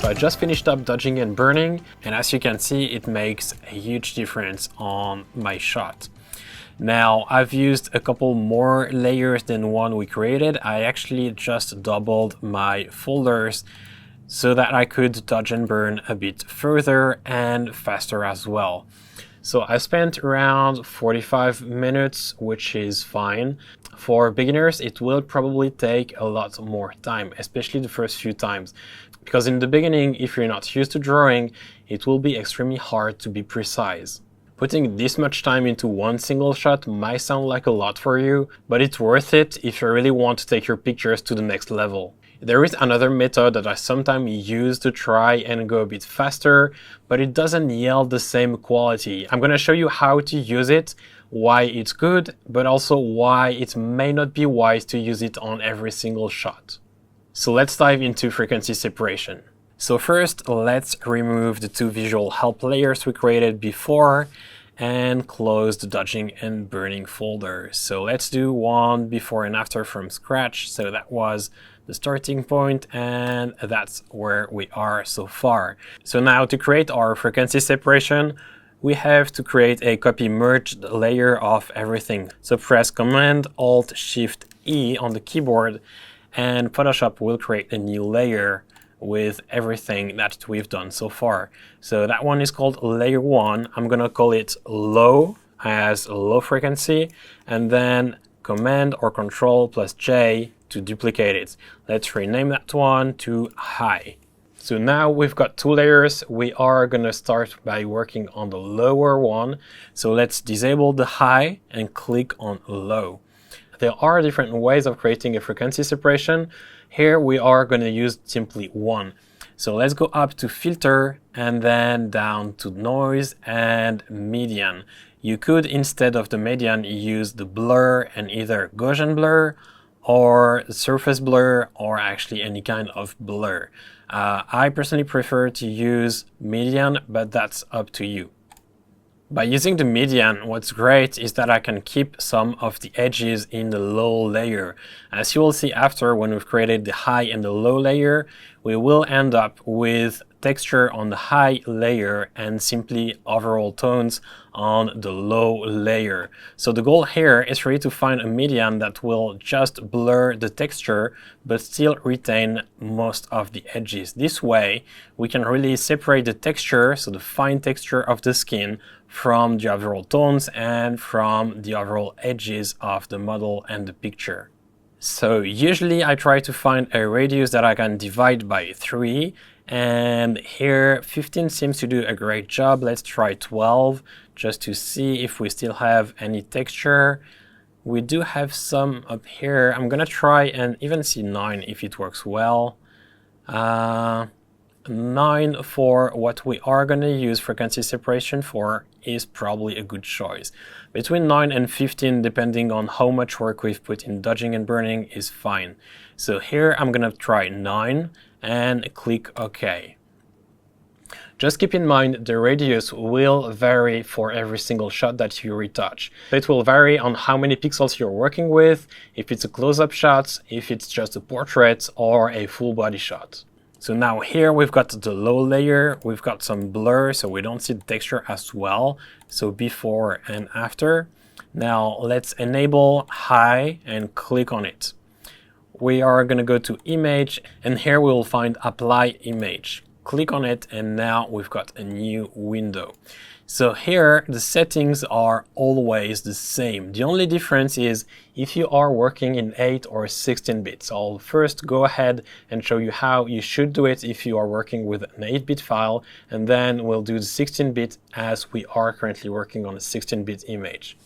So I just finished up dodging and burning, and as you can see, it makes a huge difference on my shot. Now, I've used a couple more layers than one we created. I actually just doubled my folders so that I could dodge and burn a bit further and faster as well. So I spent around 45 minutes, which is fine. For beginners, it will probably take a lot more time, especially the first few times. Because in the beginning, if you're not used to drawing, it will be extremely hard to be precise. Putting this much time into one single shot might sound like a lot for you, but it's worth it if you really want to take your pictures to the next level. There is another method that I sometimes use to try and go a bit faster, but it doesn't yield the same quality. I'm going to show you how to use it, why it's good, but also why it may not be wise to use it on every single shot. So let's dive into frequency separation. So first, let's remove the two visual help layers we created before and close the dodging and burning folder. So let's do one before and after from scratch. So that was the starting point, and that's where we are so far. So now to create our frequency separation, we have to create a copy merged layer of everything. So press Command Alt Shift E on the keyboard, and Photoshop will create a new layer with everything that we've done so far. So that one is called layer 1. I'm gonna call it low, as low frequency, and then Command or Control plus J to duplicate it. Let's rename that one to high. So now we've got two layers. We are gonna start by working on the lower one. So let's disable the high and click on low. There are different ways of creating a frequency separation. Here we are going to use simply one. So let's go up to filter and then down to noise and median. You could, instead of the median, use the blur and either Gaussian blur or surface blur or actually any kind of blur. I personally prefer to use median, but that's up to you. By using the median, what's great is that I can keep some of the edges in the low layer. As you will see after, when we've created the high and the low layer, we will end up with texture on the high layer and simply overall tones on the low layer. So the goal here is for you to find a median that will just blur the texture but still retain most of the edges. This way we can really separate the texture, so the fine texture of the skin, from the overall tones and from the overall edges of the model and the picture. So usually I try to find a radius that I can divide by 3, and here 15 seems to do a great job. Let's try 12 just to see if we still have any texture. We do have some up here. I'm gonna try and even see 9 if it works well. 9 for what we are going to use frequency separation for is probably a good choice. Between 9 and 15, depending on how much work we've put in dodging and burning, is fine. So here I'm going to try 9 and click OK. Just keep in mind the radius will vary for every single shot that you retouch. It will vary on how many pixels you're working with, if it's a close-up shot, if it's just a portrait or a full body shot. So now here we've got the low layer, we've got some blur so we don't see the texture as well. So before and after. Now let's enable high and click on it. We are going to go to image, and here we will find apply image. Click on it, and now we've got a new window. So here the settings are always the same. The only difference is if you are working in 8 or 16 bits. I'll first go ahead and show you how you should do it if you are working with an 8-bit file, and then we'll do the 16-bit as we are currently working on a 16-bit image.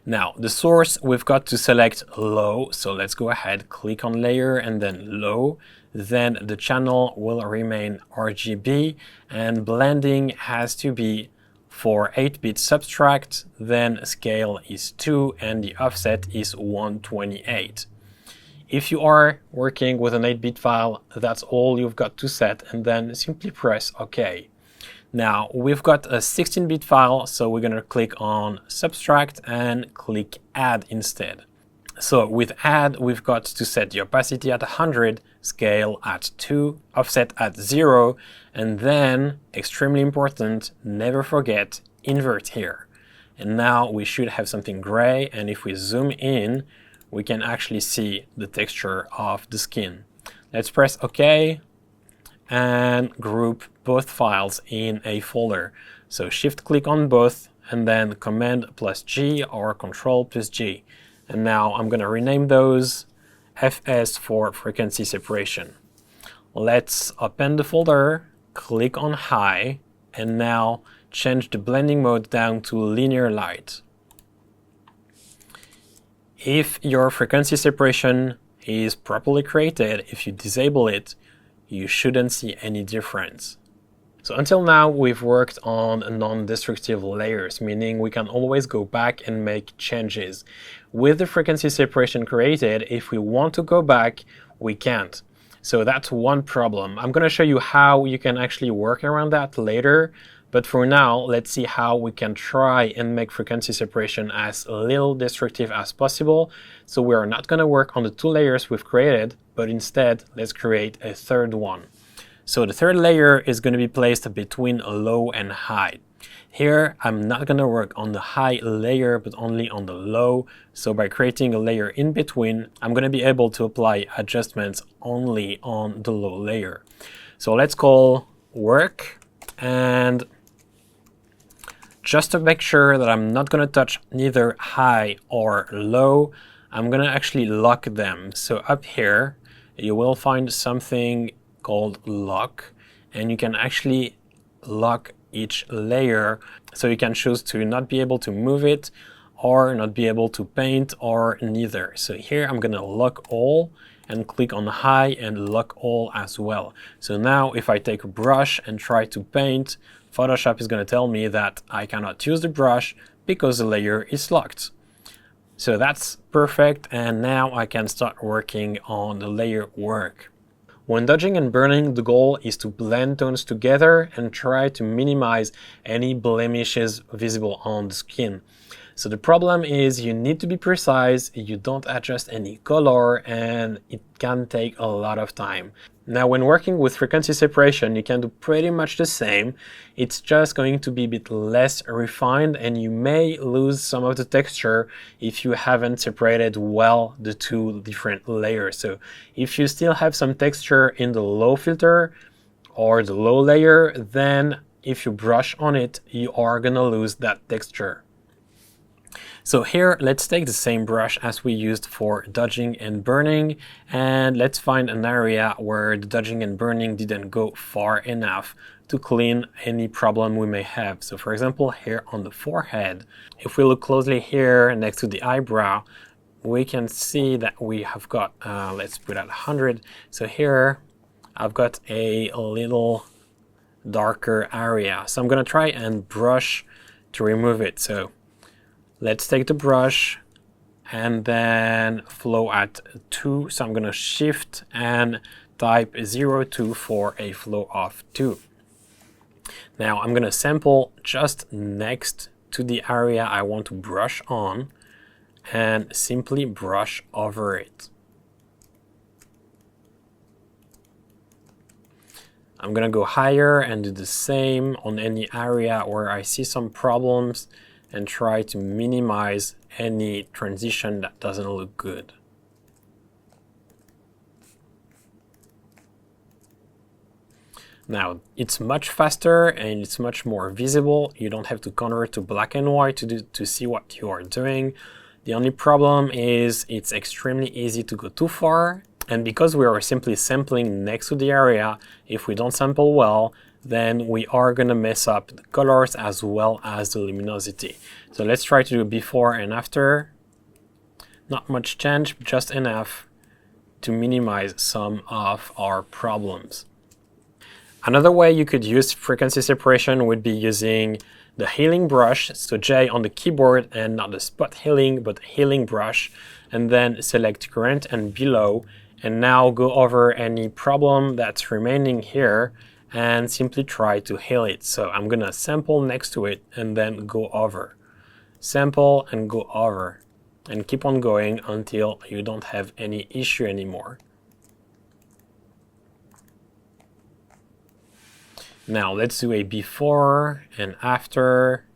Now the source, we've got to select low, so let's go ahead, click on layer and then low. Then the channel will remain RGB, and blending has to be for 8-bit subtract, then scale is 2 and the offset is 128. If you are working with an 8-bit file, that's all you've got to set, and then simply press OK. Now we've got a 16-bit file, so we're going to click on subtract and click add instead. So with add, we've got to set the opacity at 100, scale at 2, offset at 0, and then, extremely important, never forget, invert here. And now we should have something gray, and if we zoom in, we can actually see the texture of the skin. Let's press OK and group both files in a folder. So shift click on both and then Command plus G or Control plus G. And now I'm going to rename those FS for frequency separation. Let's open the folder, click on high, and now change the blending mode down to linear light. If your frequency separation is properly created, if you disable it, you shouldn't see any difference. So until now, we've worked on non-destructive layers, meaning we can always go back and make changes. With the frequency separation created, if we want to go back, we can't. So that's one problem. I'm going to show you how you can actually work around that later. But for now, let's see how we can try and make frequency separation as little destructive as possible. So we are not going to work on the two layers we've created, but instead, let's create a third one. So the third layer is going to be placed between low and high. Here, I'm not going to work on the high layer, but only on the low. So by creating a layer in between, I'm going to be able to apply adjustments only on the low layer. So let's call work, and just to make sure that I'm not going to touch neither high or low, I'm going to actually lock them. So up here, you will find something called lock, and you can actually lock each layer. So you can choose to not be able to move it or not be able to paint or neither. So here I'm going to lock all and click on high and lock all as well. So now if I take a brush and try to paint, Photoshop is going to tell me that I cannot use the brush because the layer is locked. So that's perfect, and now I can start working on the layer work. When dodging and burning, the goal is to blend tones together and try to minimize any blemishes visible on the skin. So the problem is you need to be precise, you don't adjust any color, and it can take a lot of time. Now when working with frequency separation, you can do pretty much the same. It's just going to be a bit less refined, and you may lose some of the texture if you haven't separated well the two different layers. So if you still have some texture in the low filter or the low layer, then if you brush on it, you are gonna lose that texture. So here, let's take the same brush as we used for dodging and burning, and let's find an area where the dodging and burning didn't go far enough to clean any problem we may have. So for example, here on the forehead, if we look closely here next to the eyebrow, we can see that we have got, let's put at 100. So here, I've got a little darker area. So I'm gonna try and brush to remove it. So let's take the brush and then flow at 2. So I'm going to shift and type 0.2 for a flow of 2. Now I'm going to sample just next to the area I want to brush on and simply brush over it. I'm going to go higher and do the same on any area where I see some problems, and try to minimize any transition that doesn't look good. Now, it's much faster and it's much more visible. You don't have to convert to black and white to see what you are doing. The only problem is it's extremely easy to go too far, and because we are simply sampling next to the area, if we don't sample well, then we are going to mess up the colors as well as the luminosity. So let's try to do before and after. Not much change, just enough to minimize some of our problems. Another way you could use frequency separation would be using the healing brush, so J on the keyboard and not the spot healing, but healing brush, and then select current and below, and now go over any problem that's remaining here and simply try to heal it. So I'm gonna sample next to it and then go over. Sample and go over. and keep on going until you don't have any issue anymore. Now let's do a before and after.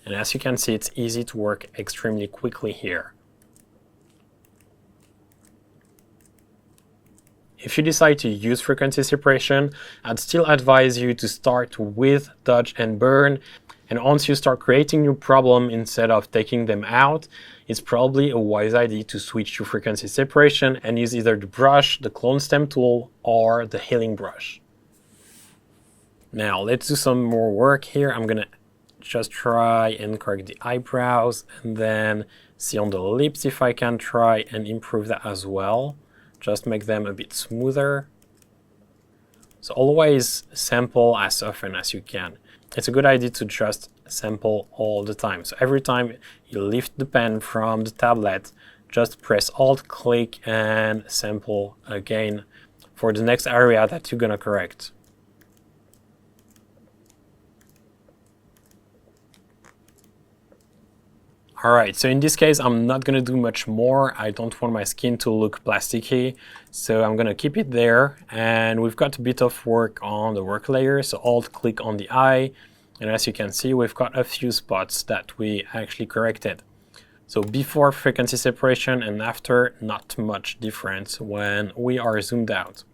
And as you can see, it's easy to work extremely quickly here. If you decide to use frequency separation, I'd still advise you to start with dodge and burn. And once you start creating new problems instead of taking them out, it's probably a wise idea to switch to frequency separation and use either the brush, the clone stem tool, or the healing brush. Now let's do some more work here. I'm gonna just try and correct the eyebrows and then see on the lips if I can try and improve that as well. Just make them a bit smoother. So always sample as often as you can. It's a good idea to just sample all the time. So every time you lift the pen from the tablet, just press Alt, click, and sample again for the next area that you're gonna correct. Alright, so in this case, I'm not going to do much more. I don't want my skin to look plasticky, so I'm going to keep it there. And we've got a bit of work on the work layer, so Alt-click on the eye. And as you can see, we've got a few spots that we actually corrected. So before frequency separation and after, not much difference when we are zoomed out.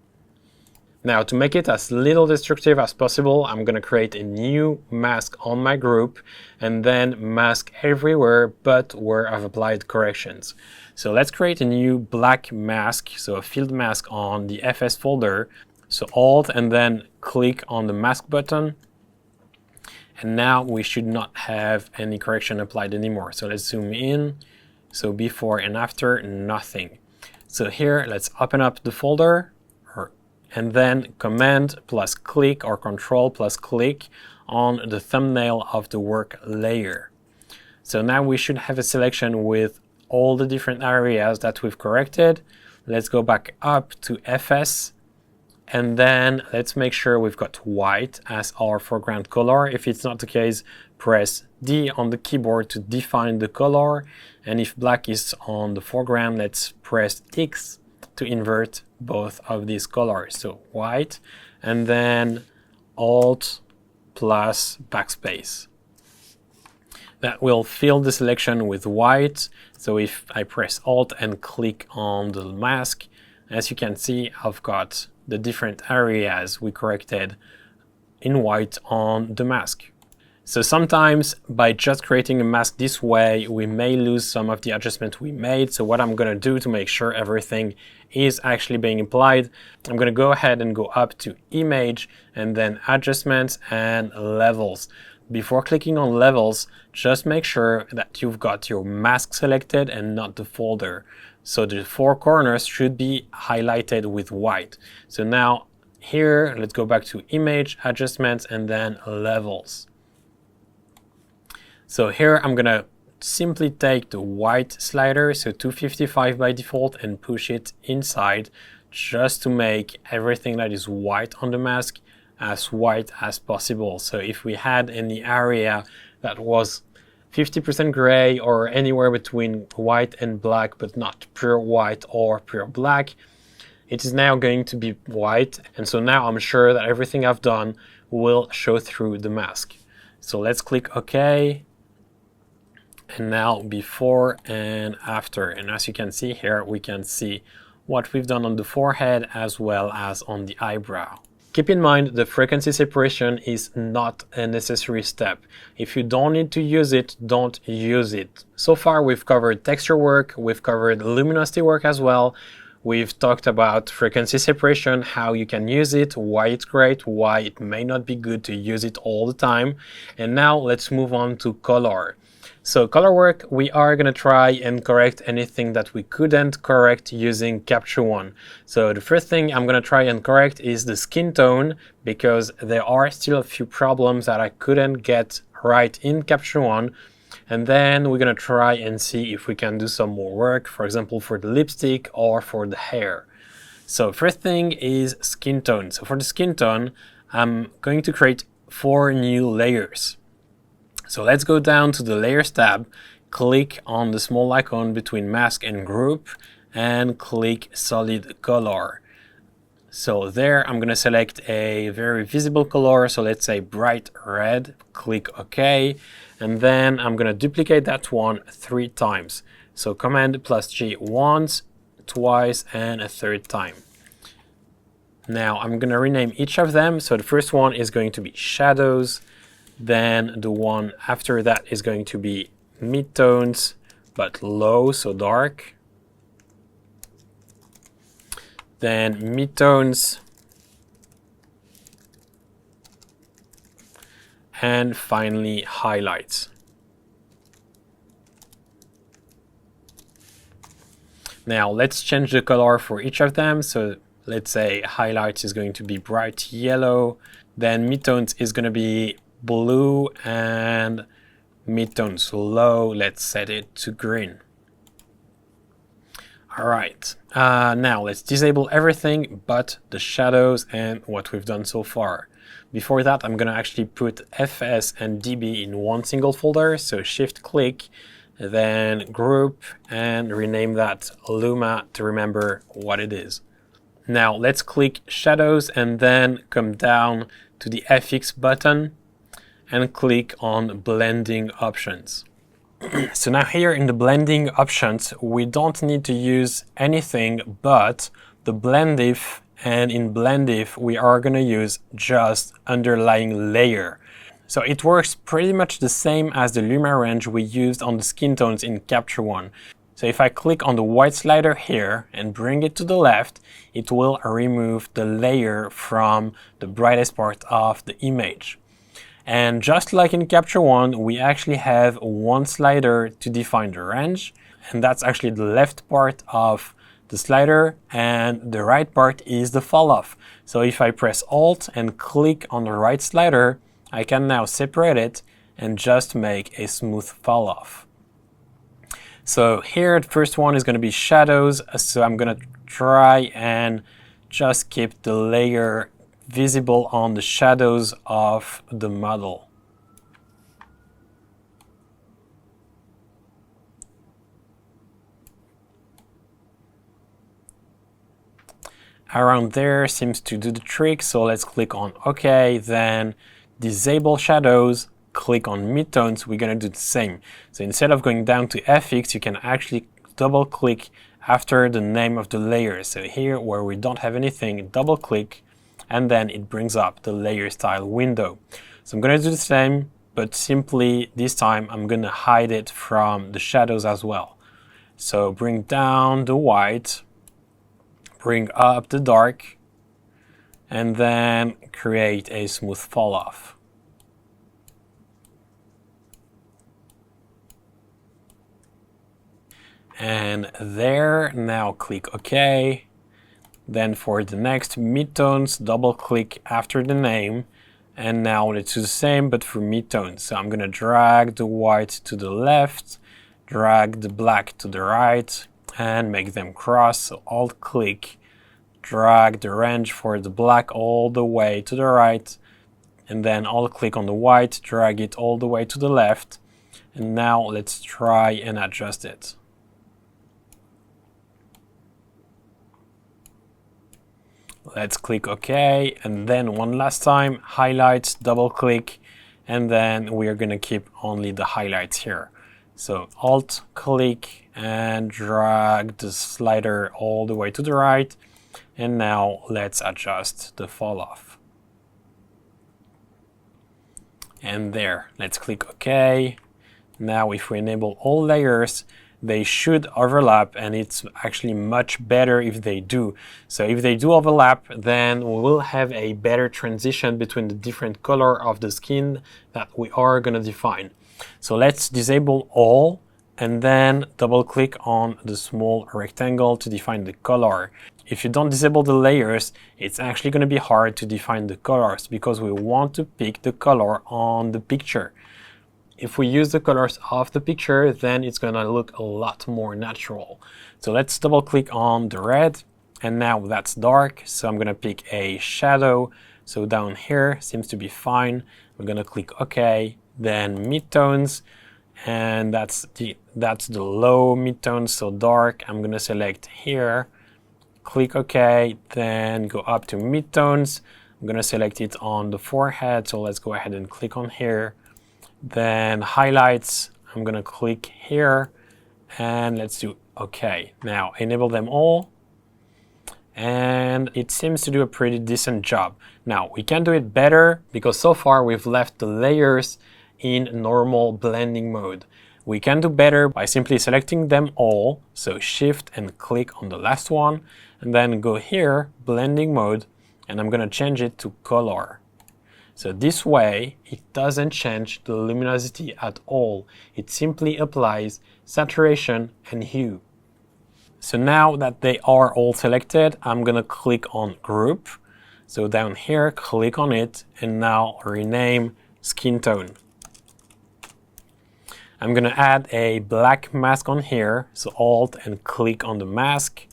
Now, to make it as little destructive as possible, I'm going to create a new mask on my group and then mask everywhere but where I've applied corrections. So let's create a new black mask, so a field mask on the FS folder. So Alt and then click on the mask button. And now we should not have any correction applied anymore. So let's zoom in. So before and after, nothing. So here, let's open up the folder. And then Command plus click or Control plus click on the thumbnail of the work layer. So now we should have a selection with all the different areas that we've corrected. Let's go back up to FS and then let's make sure we've got white as our foreground color. If it's not the case, press D on the keyboard to define the color. And if black is on the foreground, let's press X to invert both of these colors. So white and then Alt plus backspace. That will fill the selection with white. So if I press Alt and click on the mask, as you can see, I've got the different areas we corrected in white on the mask. So sometimes by just creating a mask this way, we may lose some of the adjustment we made. So what I'm going to do to make sure everything is actually being applied, I'm going to go ahead and go up to Image and then Adjustments and Levels. Before clicking on Levels, just make sure that you've got your mask selected and not the folder. So the four corners should be highlighted with white. So now here, let's go back to Image, Adjustments, and then Levels. So here I'm gonna simply take the white slider, so 255 by default, and push it inside just to make everything that is white on the mask as white as possible. So if we had any area that was 50% gray or anywhere between white and black, but not pure white or pure black, it is now going to be white. And so now I'm sure that everything I've done will show through the mask. So let's click OK. And now before and after. And as you can see here, we can see what we've done on the forehead as well as on the eyebrow. Keep in mind, the frequency separation is not a necessary step. If you don't need to use it, don't use it. So far, we've covered texture work, we've covered luminosity work as well. We've talked about frequency separation, how you can use it, why it's great, why it may not be good to use it all the time. And now let's move on to color. So color work, we are going to try and correct anything that we couldn't correct using Capture One. So the first thing I'm going to try and correct is the skin tone, because there are still a few problems that I couldn't get right in Capture One. And then we're going to try and see if we can do some more work, for example, for the lipstick or for the hair. So first thing is skin tone. So for the skin tone, I'm going to create 4 new layers. So let's go down to the Layers tab, click on the small icon between mask and group and click solid color. So there I'm going to select a very visible color, so let's say bright red, click OK, and then I'm going to duplicate that one 3 times. So Command plus G once, twice, and a 3rd time. Now I'm going to rename each of them. So the first one is going to be shadows, then the one after that is going to be midtones, but low, so dark. Then midtones, and finally highlights. Now let's change the color for each of them. So let's say highlights is going to be bright yellow, then midtones is going to be blue, and midtones low, let's set it to green. Alright, now let's disable everything but the shadows and what we've done so far. Before that, I'm going to actually put FS and DB in one single folder, so shift click, then group, and rename that Luma to remember what it is. Now let's click shadows and then come down to the FX button and click on blending options. So now here in the blending options, we don't need to use anything but the blend if, and in blend if we are going to use just underlying layer. So it works pretty much the same as the Luma range we used on the skin tones in Capture One. So if I click on the white slider here and bring it to the left, it will remove the layer from the brightest part of the image. And just like in Capture One, we actually have one slider to define the range, and that's actually the left part of the slider, and the right part is the fall off. So if I press Alt and click on the right slider, I can now separate it and just make a smooth fall off. So here the first one is going to be shadows, so I'm going to try and just keep the layer visible on the shadows of the model. Around there seems to do the trick, so let's click on OK, then disable shadows, click on midtones, we're going to do the same. So instead of going down to FX, you can actually double click after the name of the layer. So here where we don't have anything, double click, and then it brings up the layer style window. So I'm going to do the same, but simply this time I'm going to hide it from the shadows as well. So bring down the white, bring up the dark, and then create a smooth fall off. And there, now click OK. Then for the next midtones, double click after the name, and now let's do the same but for midtones. So I'm going to drag the white to the left, drag the black to the right, and make them cross. So Alt click, drag the range for the black all the way to the right, and then Alt click on the white, drag it all the way to the left, and now let's try and adjust it. Let's click OK, and then one last time, highlights, double click, and then we are going to keep only the highlights here. So Alt click and drag the slider all the way to the right, and now let's adjust the fall off. And there, let's click OK. Now if we enable all layers, they should overlap, and it's actually much better if they do. So if they do overlap, then we will have a better transition between the different color of the skin that we are going to define. So let's disable all, and then double click on the small rectangle to define the color. If you don't disable the layers, it's actually going to be hard to define the colors because we want to pick the color on the picture. If we use the colors of the picture, then it's going to look a lot more natural. So let's double click on the red, and now that's dark, so I'm going to pick a shadow. So down here seems to be fine. We're going to click OK, then midtones, and that's the low midtone, so dark. I'm gonna select here, click OK, then go up to midtones. I'm gonna select it on the forehead, so let's go ahead and click on here. Then highlights, I'm gonna click here, and let's do OK. Now enable them all, and it seems to do a pretty decent job. Now we can do it better because so far we've left the layers in normal blending mode. We can do better by simply selecting them all, so shift and click on the last one, and then go here, blending mode, and I'm gonna change it to color. So this way, it doesn't change the luminosity at all. It simply applies saturation and hue. So now that they are all selected, I'm gonna click on group. So down here, click on it, and now rename skin tone. I'm gonna add a black mask on here, so Alt and click on the mask.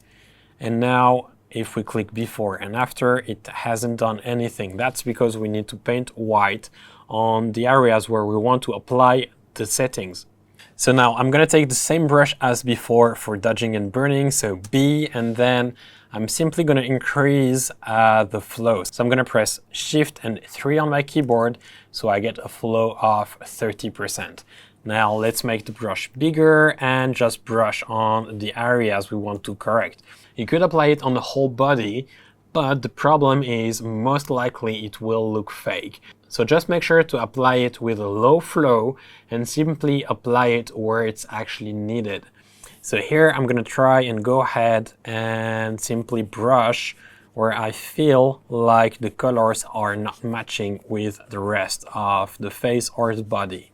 And now if we click before and after, it hasn't done anything. That's because we need to paint white on the areas where we want to apply the settings. So now I'm gonna take the same brush as before for dodging and burning, so B, and then I'm simply gonna increase the flow. So I'm gonna press Shift and 3 on my keyboard, so I get a flow of 30%. Now let's make the brush bigger and just brush on the areas we want to correct. You could apply it on the whole body, but the problem is most likely it will look fake. So just make sure to apply it with a low flow and simply apply it where it's actually needed. So here I'm gonna try and go ahead and simply brush where I feel like the colors are not matching with the rest of the face or the body.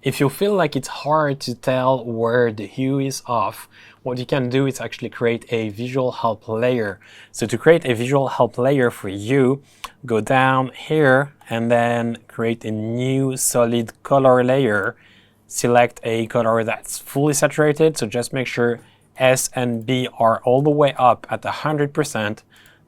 If you feel like it's hard to tell where the hue is off, what you can do is actually create a visual help layer. So to create a visual help layer for you, go down here and then create a new solid color layer. Select a color that's fully saturated, so just make sure S and B are all the way up at 100%.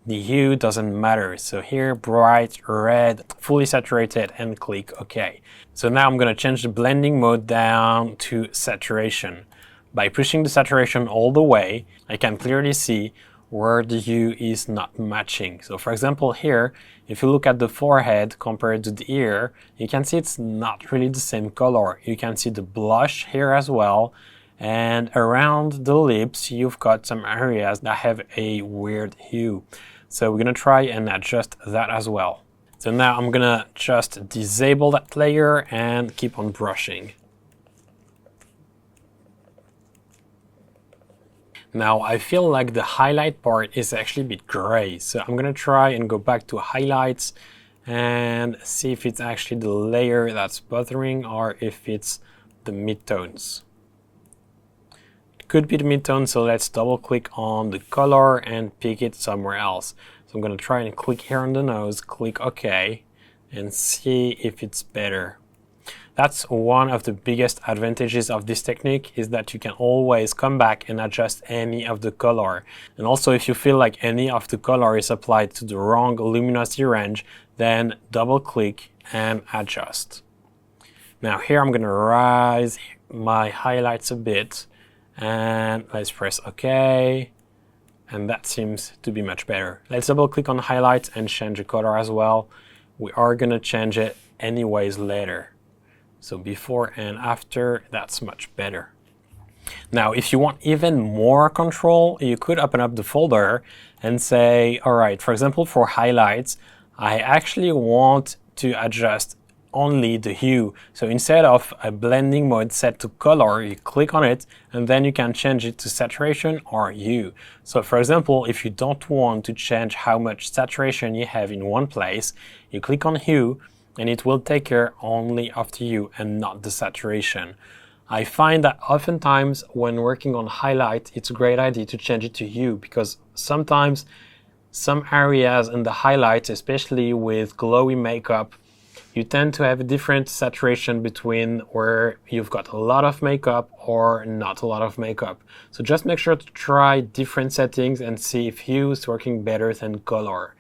The hue doesn't matter. So here, bright red, fully saturated, and click OK. So now I'm going to change the blending mode down to saturation. By pushing the saturation all the way, I can clearly see where the hue is not matching. So for example here, if you look at the forehead compared to the ear, you can see it's not really the same color. You can see the blush here as well. And around the lips, you've got some areas that have a weird hue. So we're gonna try and adjust that as well. So now I'm gonna just disable that layer and keep on brushing. Now I feel like the highlight part is actually a bit gray. So I'm gonna try and go back to highlights and see if it's actually the layer that's bothering or if it's the midtones. Could be the midtone, so let's double click on the color and pick it somewhere else. So I'm going to try and click here on the nose, click OK, and see if it's better. That's one of the biggest advantages of this technique, is that you can always come back and adjust any of the color. And also if you feel like any of the color is applied to the wrong luminosity range, then double click and adjust. Now here I'm going to rise my highlights a bit. And let's press OK, and that seems to be much better. Let's double click on highlights and change the color as well. We are gonna change it anyways later. So before and after, that's much better. Now, if you want even more control, you could open up the folder and say, all right, for example, for highlights, I actually want to adjust only the hue. So instead of a blending mode set to color, you click on it and then you can change it to saturation or hue. So for example, if you don't want to change how much saturation you have in one place, you click on hue and it will take care only of the hue and not the saturation. I find that oftentimes when working on highlight, it's a great idea to change it to hue, because sometimes some areas in the highlights, especially with glowy makeup, you tend to have a different saturation between where you've got a lot of makeup or not a lot of makeup. So just make sure to try different settings and see if hue is working better than color.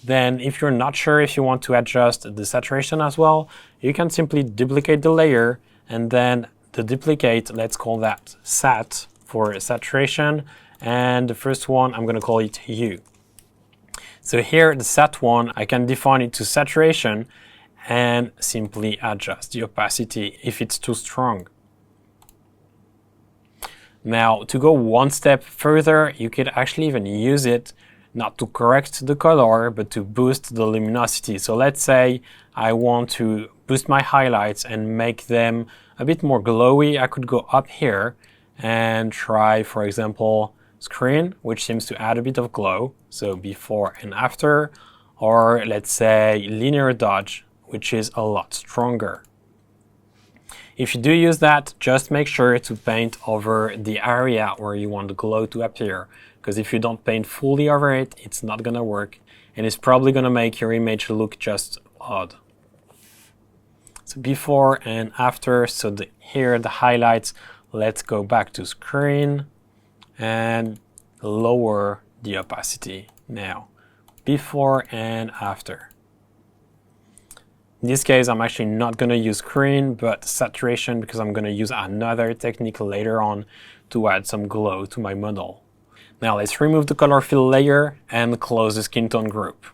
Then if you're not sure if you want to adjust the saturation as well, you can simply duplicate the layer and then the duplicate, let's call that sat for saturation, and the first one, I'm going to call it hue. So here, the sat one, I can define it to saturation and simply adjust the opacity if it's too strong. Now, to go one step further, you could actually even use it not to correct the color, but to boost the luminosity. So let's say I want to boost my highlights and make them a bit more glowy. I could go up here and try, for example, screen, which seems to add a bit of glow. So before and after, or let's say linear dodge, which is a lot stronger. If you do use that, just make sure to paint over the area where you want the glow to appear, because if you don't paint fully over it, it's not going to work, and it's probably going to make your image look just odd. So before and after, so here the highlights, let's go back to screen and lower the opacity now, before and after. In this case, I'm actually not going to use screen, but saturation, because I'm going to use another technique later on to add some glow to my model. Now let's remove the color fill layer and close the skin tone group.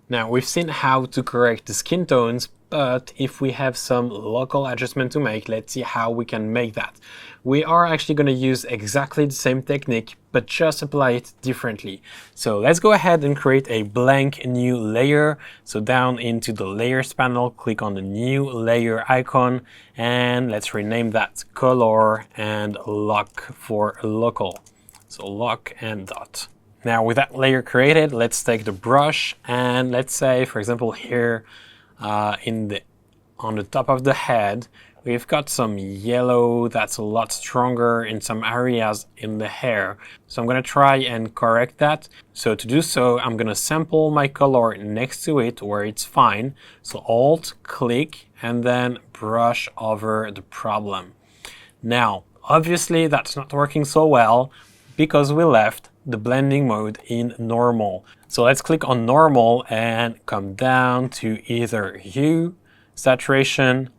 Now we've seen how to correct the skin tones, but if we have some local adjustment to make, let's see how we can make that. We are actually going to use exactly the same technique, but just apply it differently. So let's go ahead and create a blank new layer. So down into the layers panel, click on the new layer icon, and let's rename that color and lock for local. So lock and dot. Now with that layer created, let's take the brush and let's say, for example, here on the top of the head, we've got some yellow that's a lot stronger in some areas in the hair. So I'm going to try and correct that. So to do so, I'm going to sample my color next to it where it's fine. So Alt, click, and then brush over the problem. Now, obviously that's not working so well because we left the blending mode in normal. So let's click on normal and come down to either hue, saturation,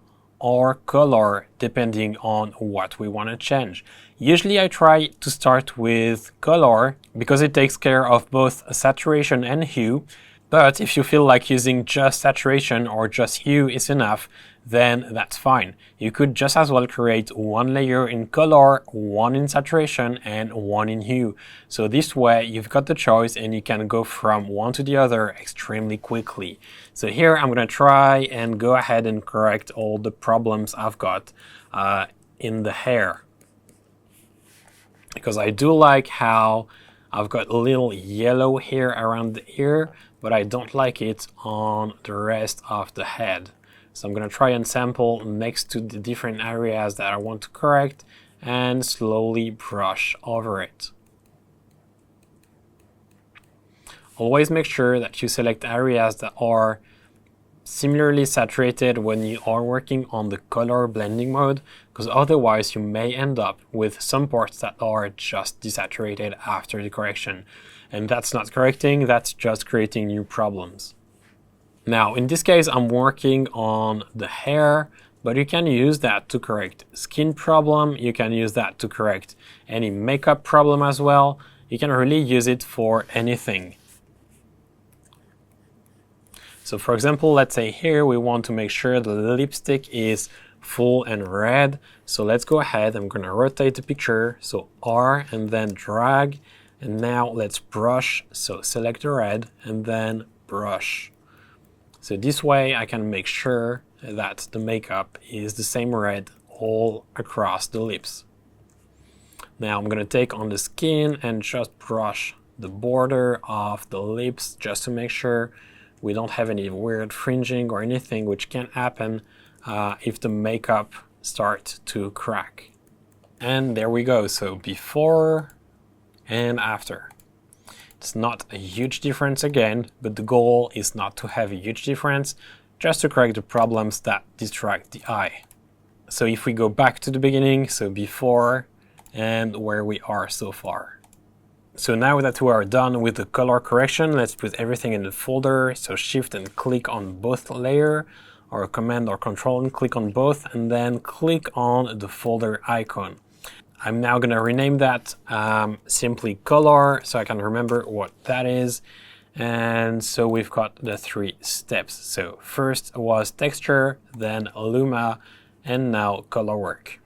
or color, depending on what we want to change. Usually I try to start with color because it takes care of both saturation and hue. But if you feel like using just saturation or just hue is enough, then that's fine. You could just as well create one layer in color, one in saturation, and one in hue. So this way you've got the choice and you can go from one to the other extremely quickly. So here I'm going to try and go ahead and correct all the problems I've got in the hair. Because I do like how I've got a little yellow here around the ear, but I don't like it on the rest of the head. So I'm going to try and sample next to the different areas that I want to correct and slowly brush over it. Always make sure that you select areas that are similarly saturated when you are working on the color blending mode, because otherwise you may end up with some parts that are just desaturated after the correction. And that's not correcting, that's just creating new problems. Now, in this case, I'm working on the hair, but you can use that to correct skin problem. You can use that to correct any makeup problem as well. You can really use it for anything. So for example, let's say here we want to make sure the lipstick is full and red. So let's go ahead. I'm going to rotate the picture. So R and then drag. And now let's brush. So select the red and then brush. So this way I can make sure that the makeup is the same red all across the lips. Now I'm going to take on the skin and just brush the border of the lips just to make sure we don't have any weird fringing or anything, which can happen if the makeup starts to crack. And there we go. So before and after. It's not a huge difference again, but the goal is not to have a huge difference, just to correct the problems that distract the eye. So if we go back to the beginning, so before and where we are so far. So now that we are done with the color correction, let's put everything in the folder. So shift and click on both layer, or Command or Control and click on both, and then click on the folder icon. I'm now going to rename that simply color so I can remember what that is. And so we've got the 3 steps. So first was texture, then Luma, and now color work.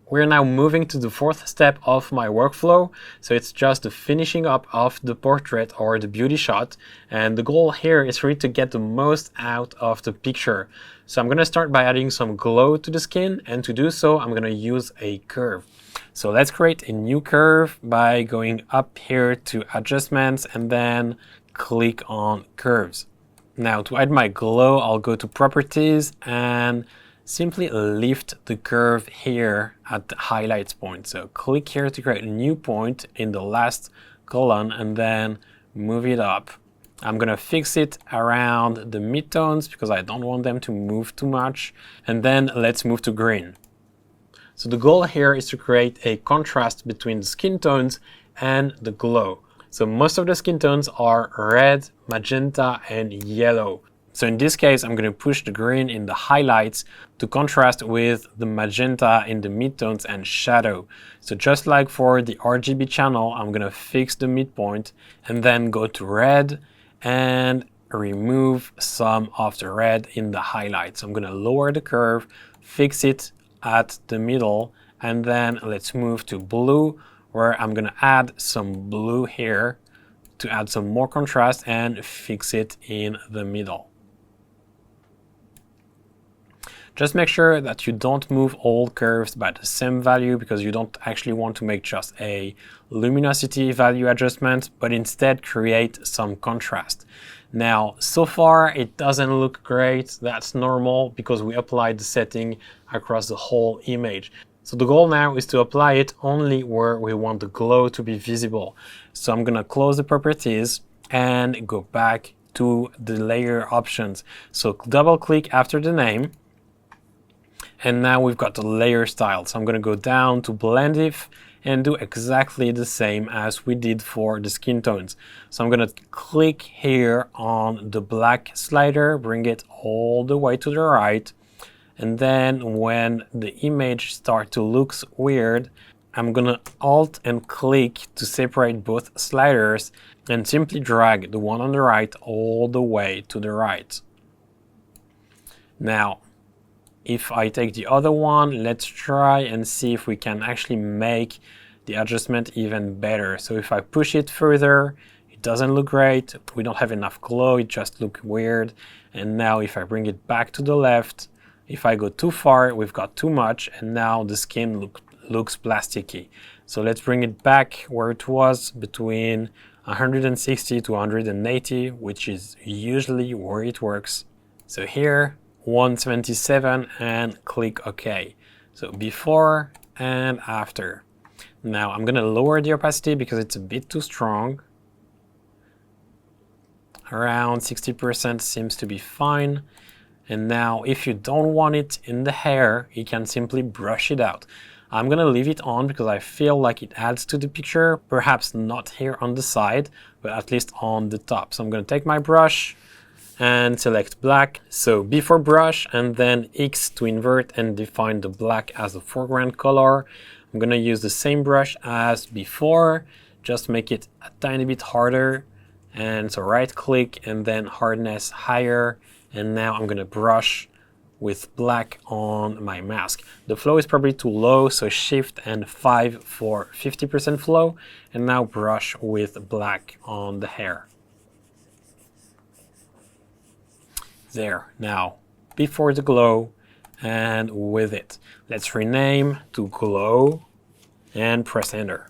We're now moving to the 4th step of my workflow. So it's just the finishing up of the portrait or the beauty shot. And the goal here is really to get the most out of the picture. So I'm going to start by adding some glow to the skin. And to do so, I'm going to use a curve. So let's create a new curve by going up here to adjustments and then click on curves. Now to add my glow, I'll go to properties and simply lift the curve here at the highlights point. So click here to create a new point in the last column and then move it up. I'm gonna fix it around the midtones because I don't want them to move too much. And then let's move to green. So the goal here is to create a contrast between the skin tones and the glow. So most of the skin tones are red, magenta, and yellow. So in this case, I'm going to push the green in the highlights to contrast with the magenta in the midtones and shadow. So just like for the RGB channel, I'm going to fix the midpoint and then go to red and remove some of the red in the highlights. I'm going to lower the curve, fix it at the middle, and then let's move to blue, where I'm going to add some blue here to add some more contrast and fix it in the middle. Just make sure that you don't move all curves by the same value because you don't actually want to make just a luminosity value adjustment, but instead create some contrast. Now, so far it doesn't look great. That's normal because we applied the setting across the whole image. So the goal now is to apply it only where we want the glow to be visible. So I'm gonna close the properties and go back to the layer options. So double click after the name. And now we've got the layer style. So I'm gonna go down to blend if and do exactly the same as we did for the skin tones. So I'm gonna click here on the black slider, bring it all the way to the right. And then when the image starts to look weird, I'm gonna Alt and click to separate both sliders and simply drag the one on the right all the way to the right. Now, if I take the other one, let's try and see if we can actually make the adjustment even better. So if I push it further, it doesn't look great. We don't have enough glow, it just looks weird. And now if I bring it back to the left, if I go too far, we've got too much, and now the skin looks plasticky. So let's bring it back where it was, between 160 to 180, which is usually where it works. So here, 177, and click OK. So before and after. Now I'm gonna lower the opacity because it's a bit too strong. Around 60% seems to be fine. And now if you don't want it in the hair, you can simply brush it out. I'm gonna leave it on because I feel like it adds to the picture, perhaps not here on the side, but at least on the top. So I'm gonna take my brush and select black. So before brush and then X to invert and define the black as the foreground color. I'm gonna use the same brush as before, just make it a tiny bit harder. And so right click and then hardness higher. And now I'm gonna brush with black on my mask. The flow is probably too low, so Shift and 5 for 50% flow. And now brush with black on the hair. There, now before the glow and with it. Let's rename to glow and press enter.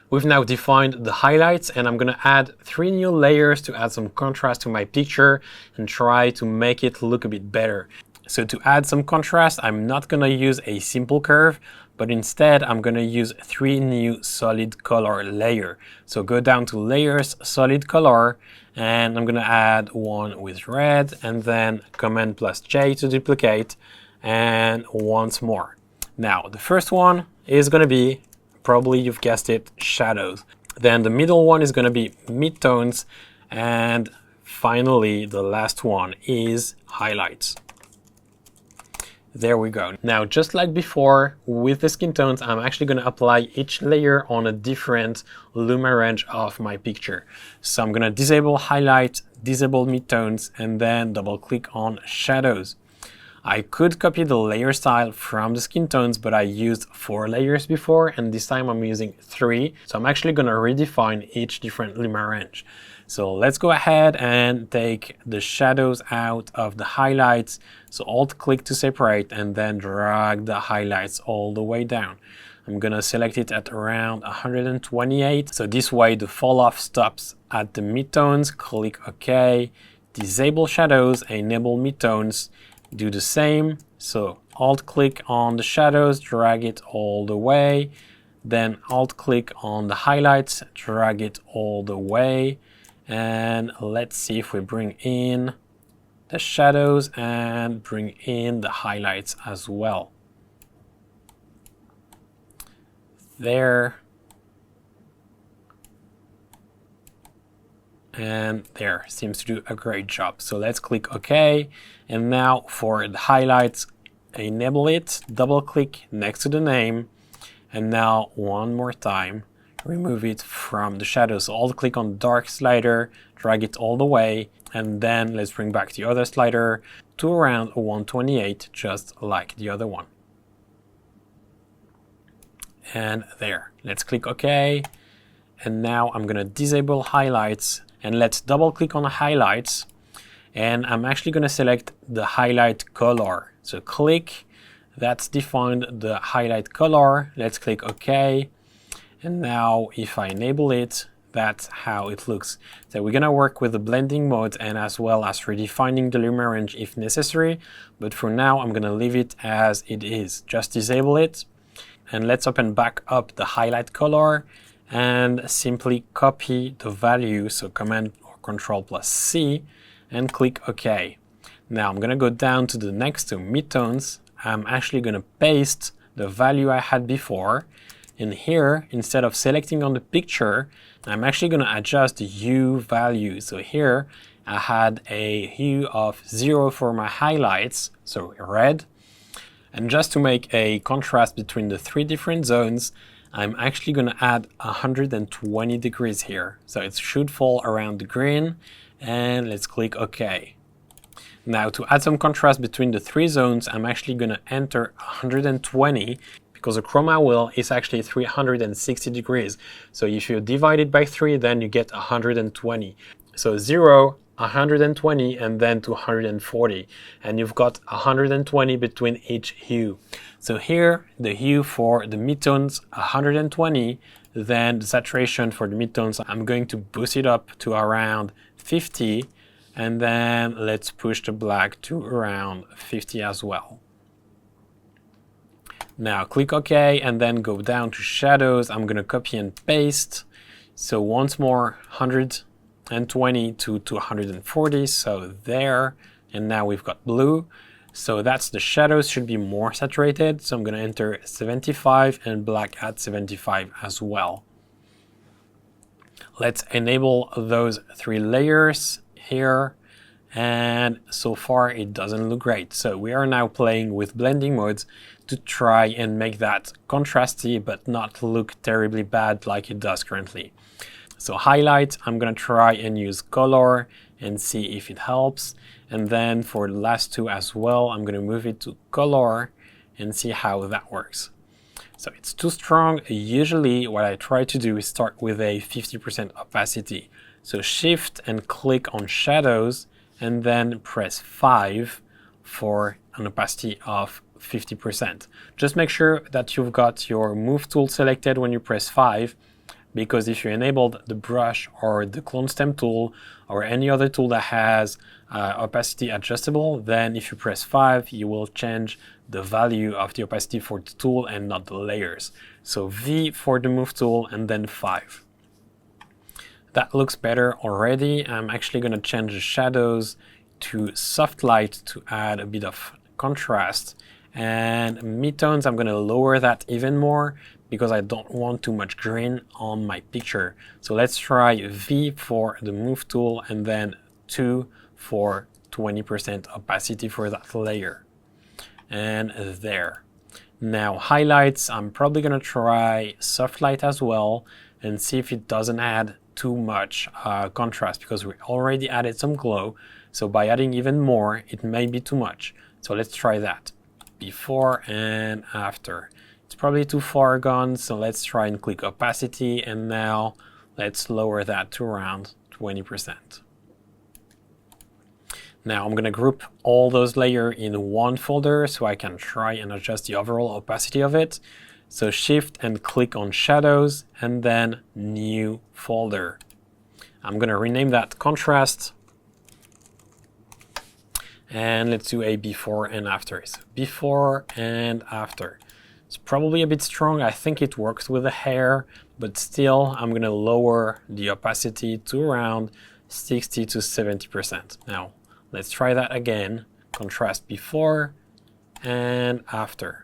We've now defined the highlights and I'm gonna add 3 new layers to add some contrast to my picture and try to make it look a bit better. So to add some contrast, I'm not gonna use a simple curve, but instead I'm gonna use 3 new solid color layer. So go down to layers, solid color, and I'm gonna add one with red and then Command plus J to duplicate and once more. Now the first one is gonna be, probably you've guessed it, shadows. Then the middle one is gonna be midtones, and finally the last one is highlights. There we go. Now, just like before with the skin tones, I'm actually going to apply each layer on a different luma range of my picture. So I'm going to disable highlight, disable midtones, and then double click on shadows. I could copy the layer style from the skin tones, but I used 4 layers before, and this time I'm using 3. So I'm actually going to redefine each different luma range. So let's go ahead and take the shadows out of the highlights. So Alt click to separate and then drag the highlights all the way down. I'm gonna select it at around 128. So this way the fall off stops at the midtones. Click OK. Disable shadows, enable midtones. Do the same. So Alt click on the shadows, drag it all the way. Then Alt click on the highlights, drag it all the way. And let's see if we bring in the shadows and bring in the highlights as well. There. And there, seems to do a great job. So let's click OK. And now for the highlights, enable it, double click next to the name. And now one more time, remove it from the shadows. So I'll click on dark slider, drag it all the way, and then let's bring back the other slider to around 128, just like the other one. And there, let's click OK. And now I'm gonna disable highlights, and let's double click on the highlights. And I'm actually gonna select the highlight color. So click, that's defined the highlight color. Let's click OK. And now if I enable it, that's how it looks. So we're gonna work with the blending mode and as well as redefining the luma range if necessary. But for now, I'm gonna leave it as it is. Just disable it. And let's open back up the highlight color and simply copy the value. So Command or Control plus C and click OK. Now I'm gonna go down to the next to midtones. I'm actually gonna paste the value I had before. In here, instead of selecting on the picture, I'm actually going to adjust the hue value. So here, I had a hue of 0 for my highlights, so red. And just to make a contrast between the 3 different zones, I'm actually going to add 120 degrees here. So it should fall around the green, and let's click OK. Now to add some contrast between the 3 zones, I'm actually going to enter 120, because the chroma wheel is actually 360 degrees. So if you divide it by 3, then you get 120. So 0, 120, and then to 140. And you've got 120 between each hue. So here, the hue for the midtones, 120. Then the saturation for the midtones, I'm going to boost it up to around 50. And then let's push the black to around 50 as well. Now click OK and then go down to shadows. I'm going to copy and paste. So once more, 120 to 240. So there. And now we've got blue. So that's the shadows should be more saturated. So I'm going to enter 75 and black at 75 as well. Let's enable those 3 layers here. And so far it doesn't look great. So we are now playing with blending modes to try and make that contrasty but not look terribly bad like it does currently. So highlight, I'm gonna try and use color and see if it helps. And then for the last 2 as well, I'm gonna move it to color and see how that works. So it's too strong. Usually what I try to do is start with a 50% opacity. So shift and click on shadows and then press 5 for an opacity of 50%. Just make sure that you've got your move tool selected when you press 5, because if you enabled the brush or the clone stem tool or any other tool that has opacity adjustable, then if you press 5, you will change the value of the opacity for the tool and not the layers. So V for the move tool and then 5. That looks better already. I'm actually going to change the shadows to soft light to add a bit of contrast. And midtones, I'm going to lower that even more because I don't want too much green on my picture. So let's try V for the move tool and then 2 for 20% opacity for that layer. and there. Now highlights, I'm probably gonna try soft light as well and see if it doesn't add too much contrast, because we already added some glow. So by adding even more, it may be too much. So let's try that. Before and after. It's probably too far gone, so let's try and click opacity, and now let's lower that to around 20%. Now I'm going to group all those layers in one folder so I can try and adjust the overall opacity of it. So Shift and click on Shadows, and then New Folder. I'm going to rename that Contrast. And let's do a before and after. So before and after. It's probably a bit strong. I think it works with the hair, but still I'm going to lower the opacity to around 60 to 70%. Now let's try that again. Contrast before and after.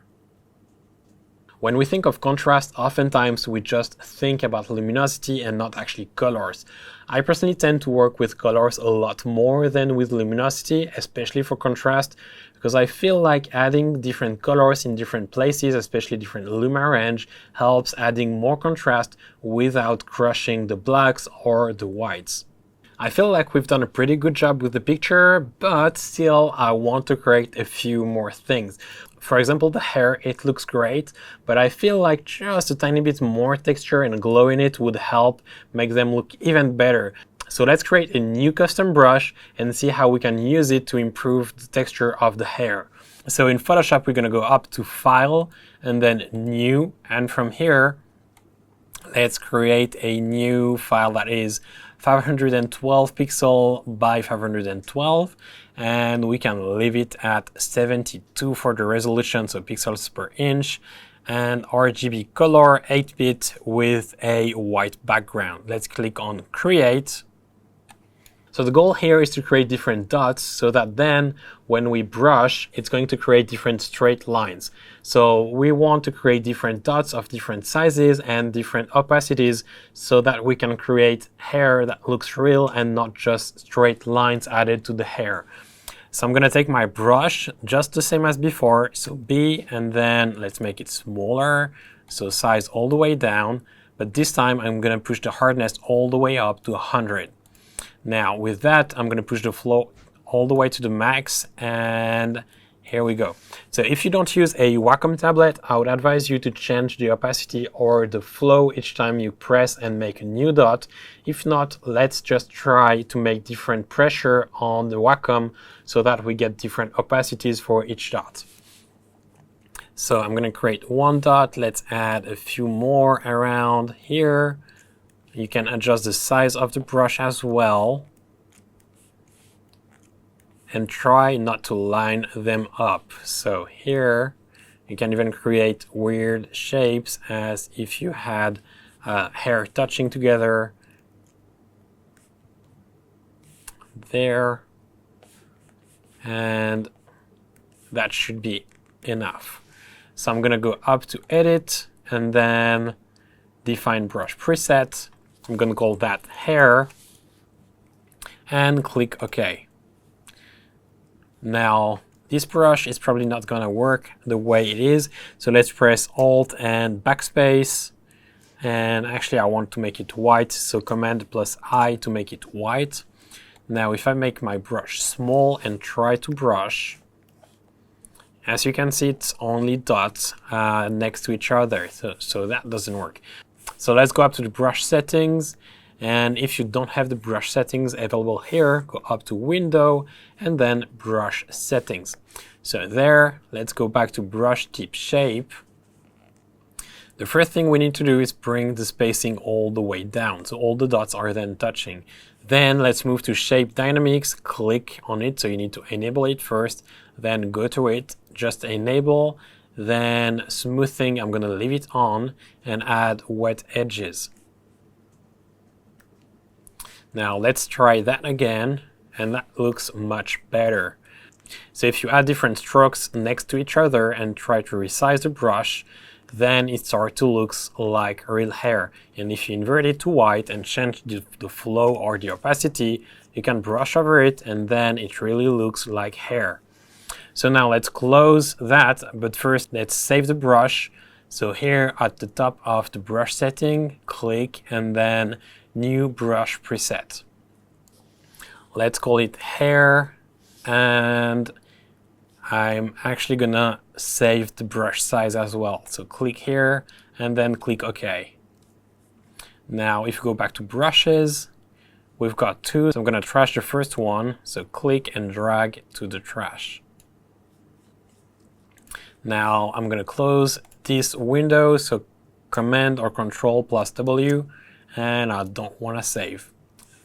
When we think of contrast, oftentimes we just think about luminosity and not actually colors. I personally tend to work with colors a lot more than with luminosity, especially for contrast, because I feel like adding different colors in different places, especially different luma range, helps adding more contrast without crushing the blacks or the whites. I feel like we've done a pretty good job with the picture, but still I want to create a few more things. For example, the hair, it looks great, but I feel like just a tiny bit more texture and glow in it would help make them look even better. So let's create a new custom brush and see how we can use it to improve the texture of the hair. So in Photoshop, we're going to go up to File and then New, and from here, let's create a new file that is 512 pixel by 512, and we can leave it at 72 for the resolution, so pixels per inch, and RGB color 8-bit with a white background. Let's click on Create. So the goal here is to create different dots so that then when we brush, it's going to create different straight lines. So we want to create different dots of different sizes and different opacities so that we can create hair that looks real and not just straight lines added to the hair. So I'm going to take my brush just the same as before, so B, and then let's make it smaller, so size all the way down, but this time I'm going to push the hardness all the way up to 100. Now with that, I'm going to push the flow all the way to the max, and here we go. So if you don't use a Wacom tablet, I would advise you to change the opacity or the flow each time you press and make a new dot. If not, let's just try to make different pressure on the Wacom so that we get different opacities for each dot. So I'm going to create one dot. Let's add a few more around here. You can adjust the size of the brush as well. And try not to line them up. So here, you can even create weird shapes as if you had hair touching together. There. And that should be enough. So I'm going to go up to Edit and then Define Brush Preset. I'm going to call that Hair and click OK. Now, this brush is probably not going to work the way it is. So let's press Alt and Backspace. And actually, I want to make it white. So Command plus I to make it white. Now, if I make my brush small and try to brush, as you can see, it's only dots next to each other. So that doesn't work. So let's go up to the brush settings. And if you don't have the brush settings available here, go up to Window and then Brush Settings. So there, let's go back to Brush Tip Shape. The first thing we need to do is bring the spacing all the way down, so all the dots are then touching. Then let's move to Shape Dynamics, click on it, so you need to enable it first, then go to it, just enable, then Smoothing, I'm going to leave it on, and add Wet Edges. Now let's try that again, and that looks much better. So if you add different strokes next to each other and try to resize the brush, then it starts to look like real hair. And if you invert it to white and change the flow or the opacity, you can brush over it and then it really looks like hair. So now let's close that, but first let's save the brush. So here at the top of the brush setting, click and then new brush preset. Let's call it hair, and I'm actually gonna save the brush size as well. So click here and then click OK. Now if you go back to brushes, we've got two, so I'm gonna trash the first one. So click and drag to the trash. Now I'm gonna close this window, so Command or Control plus W, and I don't wanna save.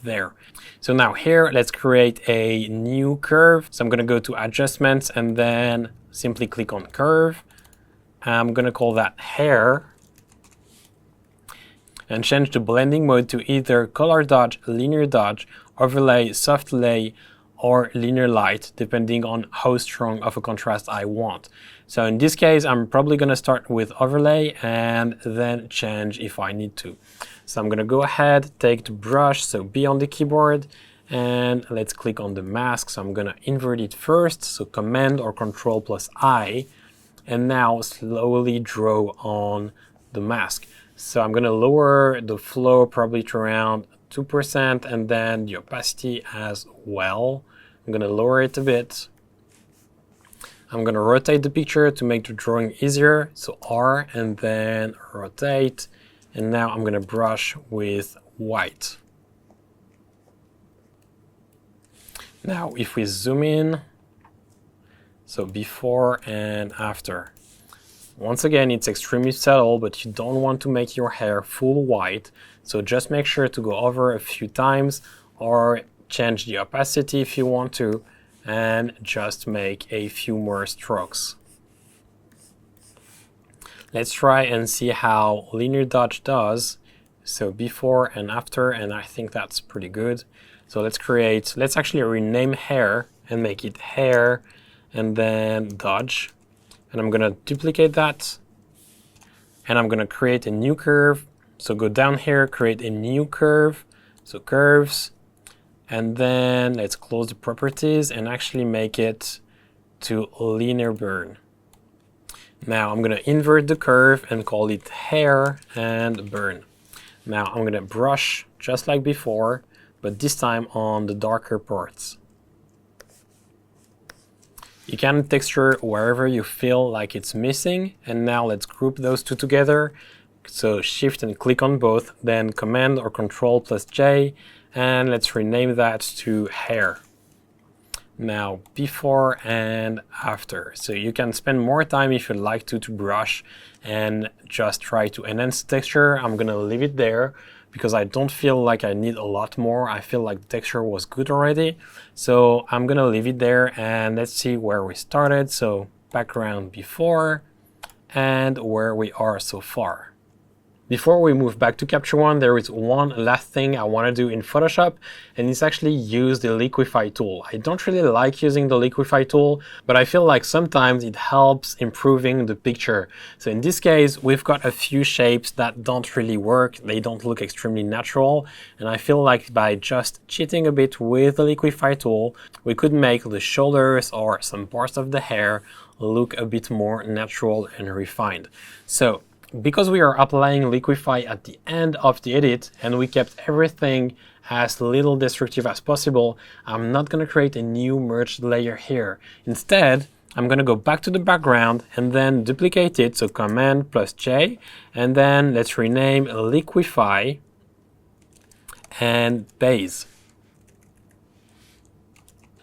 There. So now here, let's create a new curve. So I'm going to go to adjustments and then simply click on curve. I'm going to call that hair and change the blending mode to either color dodge, linear dodge, overlay, soft lay, or linear light, depending on how strong of a contrast I want. So in this case, I'm probably going to start with overlay and then change if I need to. So I'm going to go ahead, take the brush, so be on the keyboard, and let's click on the mask. So I'm going to invert it first, so Command or Control plus I, and now slowly draw on the mask. So I'm going to lower the flow probably to around 2%, and then the opacity as well. I'm going to lower it a bit. I'm going to rotate the picture to make the drawing easier, so R and then rotate. And now I'm going to brush with white. Now if we zoom in, so before and after. Once again, it's extremely subtle, but you don't want to make your hair full white. So just make sure to go over a few times or change the opacity if you want to, and just make a few more strokes. Let's try and see how linear dodge does. So before and after, and I think that's pretty good. So let's actually rename hair and make it hair and then dodge. And I'm gonna duplicate that. And I'm gonna create a new curve. So go down here, create a new curve. So curves. And then let's close the properties and actually make it to linear burn. Now I'm going to invert the curve and call it hair and burn. Now I'm going to brush just like before, but this time on the darker parts. You can texture wherever you feel like it's missing. And now let's group those two together. So Shift and click on both, then Command or Control plus J, and let's rename that to hair. Now before and after. So you can spend more time if you'd like to brush and just try to enhance texture. I'm gonna leave it there because I don't feel like I need a lot more. I feel like the texture was good already. So I'm gonna leave it there and let's see where we started. So background before and where we are so far. Before we move back to Capture One, there is one last thing I want to do in Photoshop, and it's actually use the Liquify tool. I don't really like using the Liquify tool, but I feel like sometimes it helps improving the picture. So in this case, we've got a few shapes that don't really work. They don't look extremely natural, and I feel like by just cheating a bit with the Liquify tool, we could make the shoulders or some parts of the hair look a bit more natural and refined. So because we are applying Liquify at the end of the edit and we kept everything as little destructive as possible, I'm not going to create a new merged layer here. Instead, I'm going to go back to the background and then duplicate it, so Command plus J, and then let's rename Liquify and Base.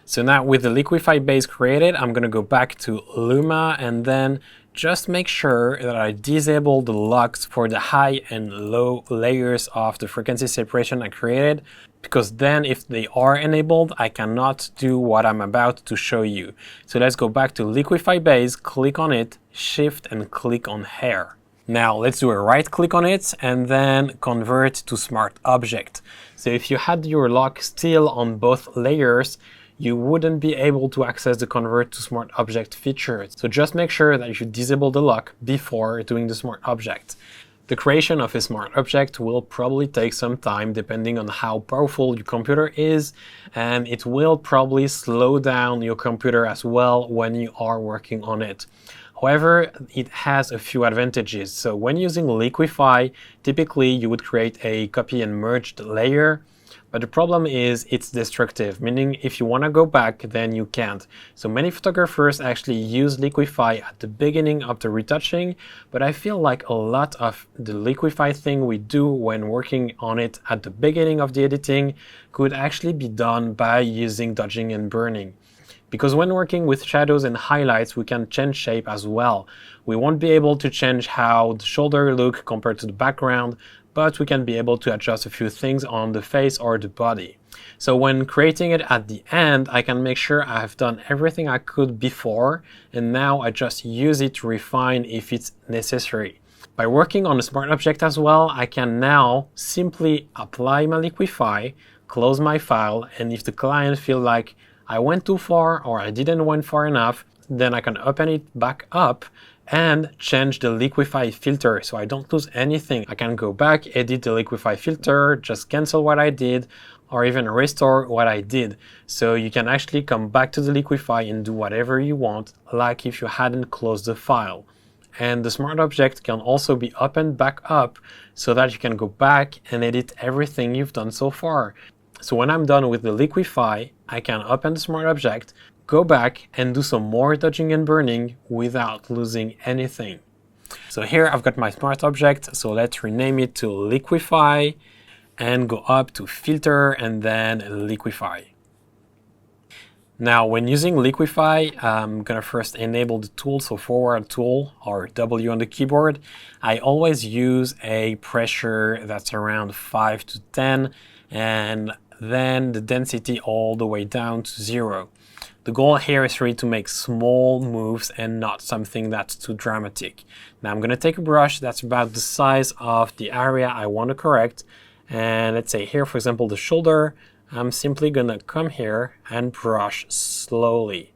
So now with the Liquify base created, I'm going to go back to Luma and then just make sure that I disable the locks for the high and low layers of the frequency separation I created, because then if they are enabled, I cannot do what I'm about to show you. So let's go back to Liquify base, click on it, Shift and click on hair. Now let's do a right click on it and then convert to Smart Object. So if you had your lock still on both layers, you wouldn't be able to access the Convert to Smart Object feature. So just make sure that you disable the lock before doing the Smart Object. The creation of a smart object will probably take some time depending on how powerful your computer is, and it will probably slow down your computer as well when you are working on it. However, it has a few advantages. So when using Liquify, typically you would create a copy and merged layer. But the problem is it's destructive, meaning if you want to go back, then you can't. So many photographers actually use Liquify at the beginning of the retouching, but I feel like a lot of the Liquify thing we do when working on it at the beginning of the editing could actually be done by using dodging and burning. Because when working with shadows and highlights, we can change shape as well. We won't be able to change how the shoulder look compared to the background, but we can be able to adjust a few things on the face or the body. So when creating it at the end, I can make sure I have done everything I could before, and now I just use it to refine if it's necessary. By working on a smart object as well, I can now simply apply my Liquify, close my file, and if the client feels like I went too far or I didn't went far enough, then I can open it back up and change the Liquify filter so I don't lose anything. I can go back, edit the Liquify filter, just cancel what I did, or even restore what I did. So you can actually come back to the Liquify and do whatever you want, like if you hadn't closed the file. And the smart object can also be opened back up so that you can go back and edit everything you've done so far. So when I'm done with the Liquify, I can open the smart object, go back and do some more dodging and burning without losing anything. So here I've got my smart object, so let's rename it to Liquify and go up to Filter and then Liquify. Now when using Liquify, I'm gonna first enable the tool, so forward tool or W on the keyboard. I always use a pressure that's around 5 to 10 and then the density all the way down to 0. The goal here is really to make small moves and not something that's too dramatic. Now I'm going to take a brush that's about the size of the area I want to correct. And let's say here, for example, the shoulder, I'm simply going to come here and brush slowly.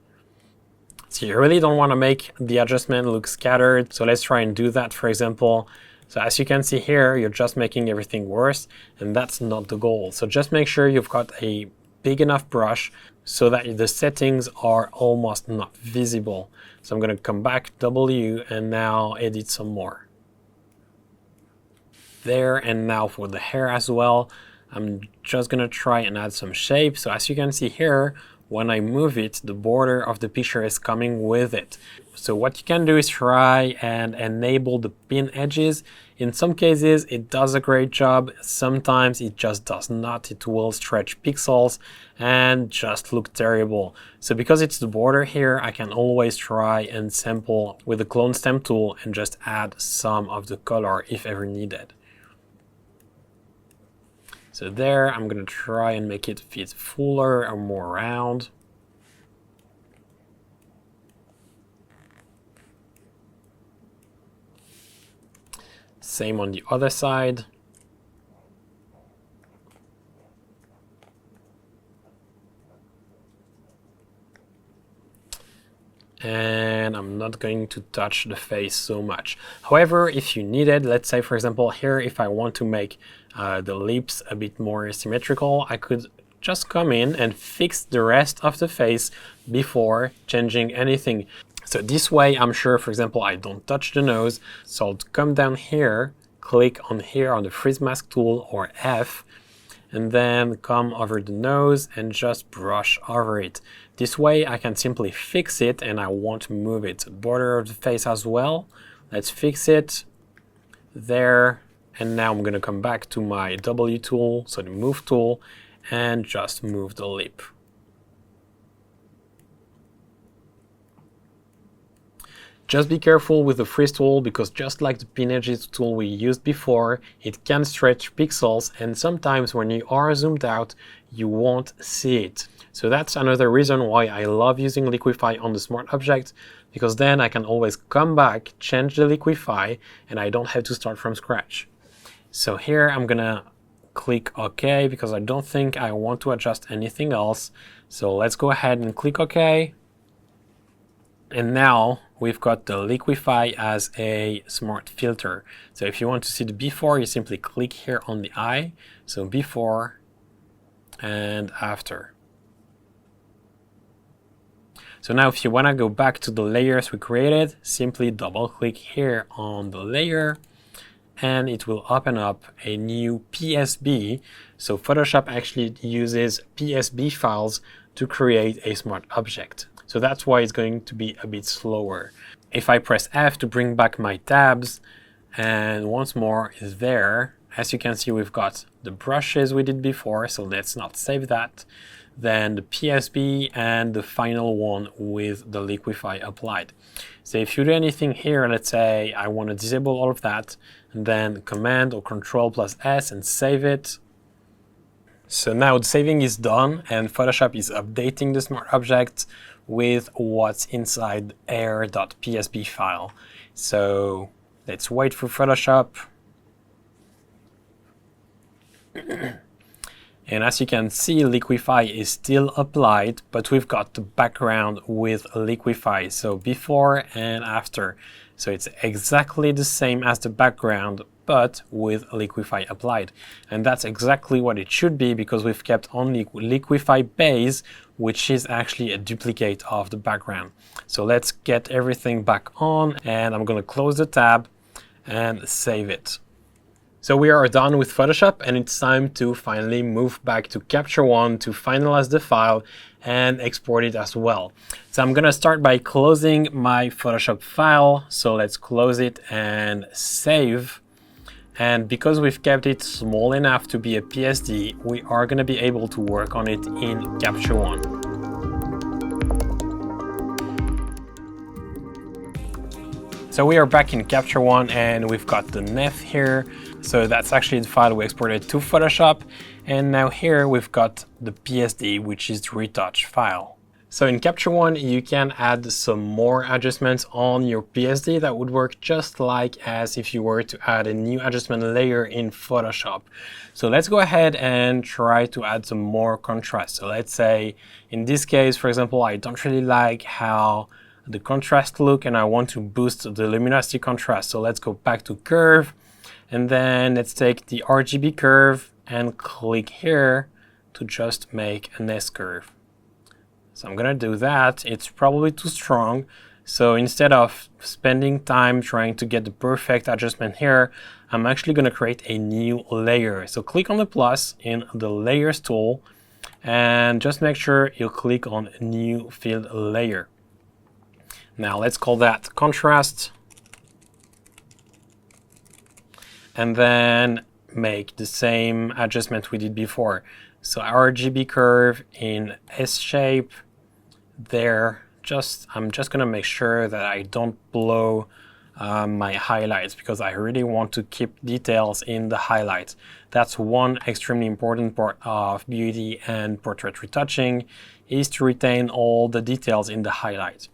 So you really don't want to make the adjustment look scattered. So let's try and do that, for example. So as you can see here, you're just making everything worse, and that's not the goal. So just make sure you've got a big enough brush so that the settings are almost not visible. So I'm going to come back, W, and now edit some more. There, and now for the hair as well, I'm just going to try and add some shape. So as you can see here, when I move it, the border of the picture is coming with it. So what you can do is try and enable the pin edges. In some cases, it does a great job. Sometimes it just does not. It will stretch pixels and just look terrible. So because it's the border here, I can always try and sample with the clone stamp tool and just add some of the color if ever needed. So there, I'm going to try and make it fit fuller or more round. Same on the other side. And I'm not going to touch the face so much. However, if you needed, let's say for example here, if I want to make the lips a bit more symmetrical, I could just come in and fix the rest of the face before changing anything. So this way, I'm sure, for example, I don't touch the nose. So I'll come down here, click on here on the freeze mask tool or F, and then come over the nose and just brush over it. This way I can simply fix it and I won't move it. Border of the face as well. Let's fix it there. And now I'm going to come back to my W tool, so the move tool, and just move the lip. Just be careful with the freeze tool, because just like the pin edges tool we used before, it can stretch pixels, and sometimes when you are zoomed out, you won't see it. So that's another reason why I love using Liquify on the smart object, because then I can always come back, change the Liquify, and I don't have to start from scratch. So here I'm gonna click OK, because I don't think I want to adjust anything else. So let's go ahead and click OK. And now we've got the liquify as a smart filter. So if you want to see the before, you simply click here on the eye. So before and after. So now if you want to go back to the layers we created, simply double click here on the layer and it will open up a new PSB. So Photoshop actually uses PSB files to create a smart object. So that's why it's going to be a bit slower. If I press F to bring back my tabs, and once more is there, as you can see, we've got the brushes we did before, so let's not save that. Then the PSB and the final one with the liquify applied. So if you do anything here, let's say I want to disable all of that, and then Command or Control plus S and save it. So now the saving is done and Photoshop is updating the smart object with what's inside the air.psb file. So let's wait for Photoshop. And as you can see, liquify is still applied, but we've got the background with liquify, so before and after. So it's exactly the same as the background, but with liquify applied. And that's exactly what it should be, because we've kept only liquify base, which is actually a duplicate of the background. So let's get everything back on, and I'm going to close the tab and save it. So we are done with Photoshop, and it's time to finally move back to Capture One to finalize the file and export it as well. So I'm going to start by closing my Photoshop file. So let's close it and save. And because we've kept it small enough to be a PSD, we are going to be able to work on it in Capture One. So we are back in Capture One and we've got the NEF here. So that's actually the file we exported to Photoshop. And now here we've got the PSD, which is the retouch file. So in Capture One, you can add some more adjustments on your PSD that would work just like as if you were to add a new adjustment layer in Photoshop. So let's go ahead and try to add some more contrast. So let's say in this case, for example, I don't really like how the contrast look and I want to boost the luminosity contrast. So let's go back to curve and then let's take the RGB curve and click here to just make an S curve. So I'm gonna do that. It's probably too strong. So instead of spending time trying to get the perfect adjustment here, I'm actually gonna create a new layer. So click on the plus in the layers tool and just make sure you click on new field layer. Now let's call that contrast. And then make the same adjustment we did before. So RGB curve in S shape there. I'm just gonna make sure that I don't blow my highlights, because I really want to keep details in the highlights. That's one extremely important part of beauty and portrait retouching, is to retain all the details in the highlights.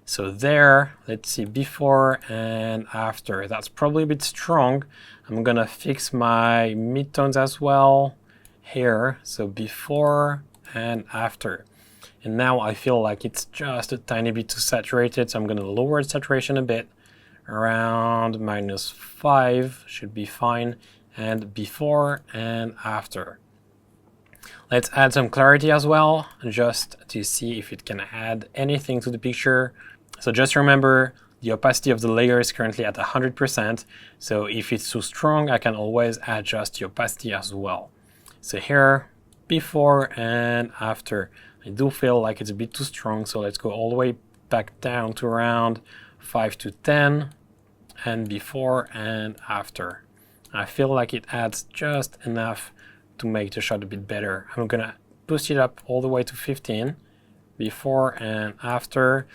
So there, let's see, before and after. That's probably a bit strong. I'm gonna fix my midtones as well here. So before and after. And now I feel like it's just a tiny bit too saturated. So I'm gonna lower the saturation a bit, around -5 should be fine. And before and after. Let's add some clarity as well, just to see if it can add anything to the picture. So just remember, the opacity of the layer is currently at 100%. So if it's too strong, I can always adjust the opacity as well. So here, before and after. I do feel like it's a bit too strong, so let's go all the way back down to around 5 to 10, and before and after. I feel like it adds just enough to make the shot a bit better. I'm gonna boost it up all the way to 15, before and after.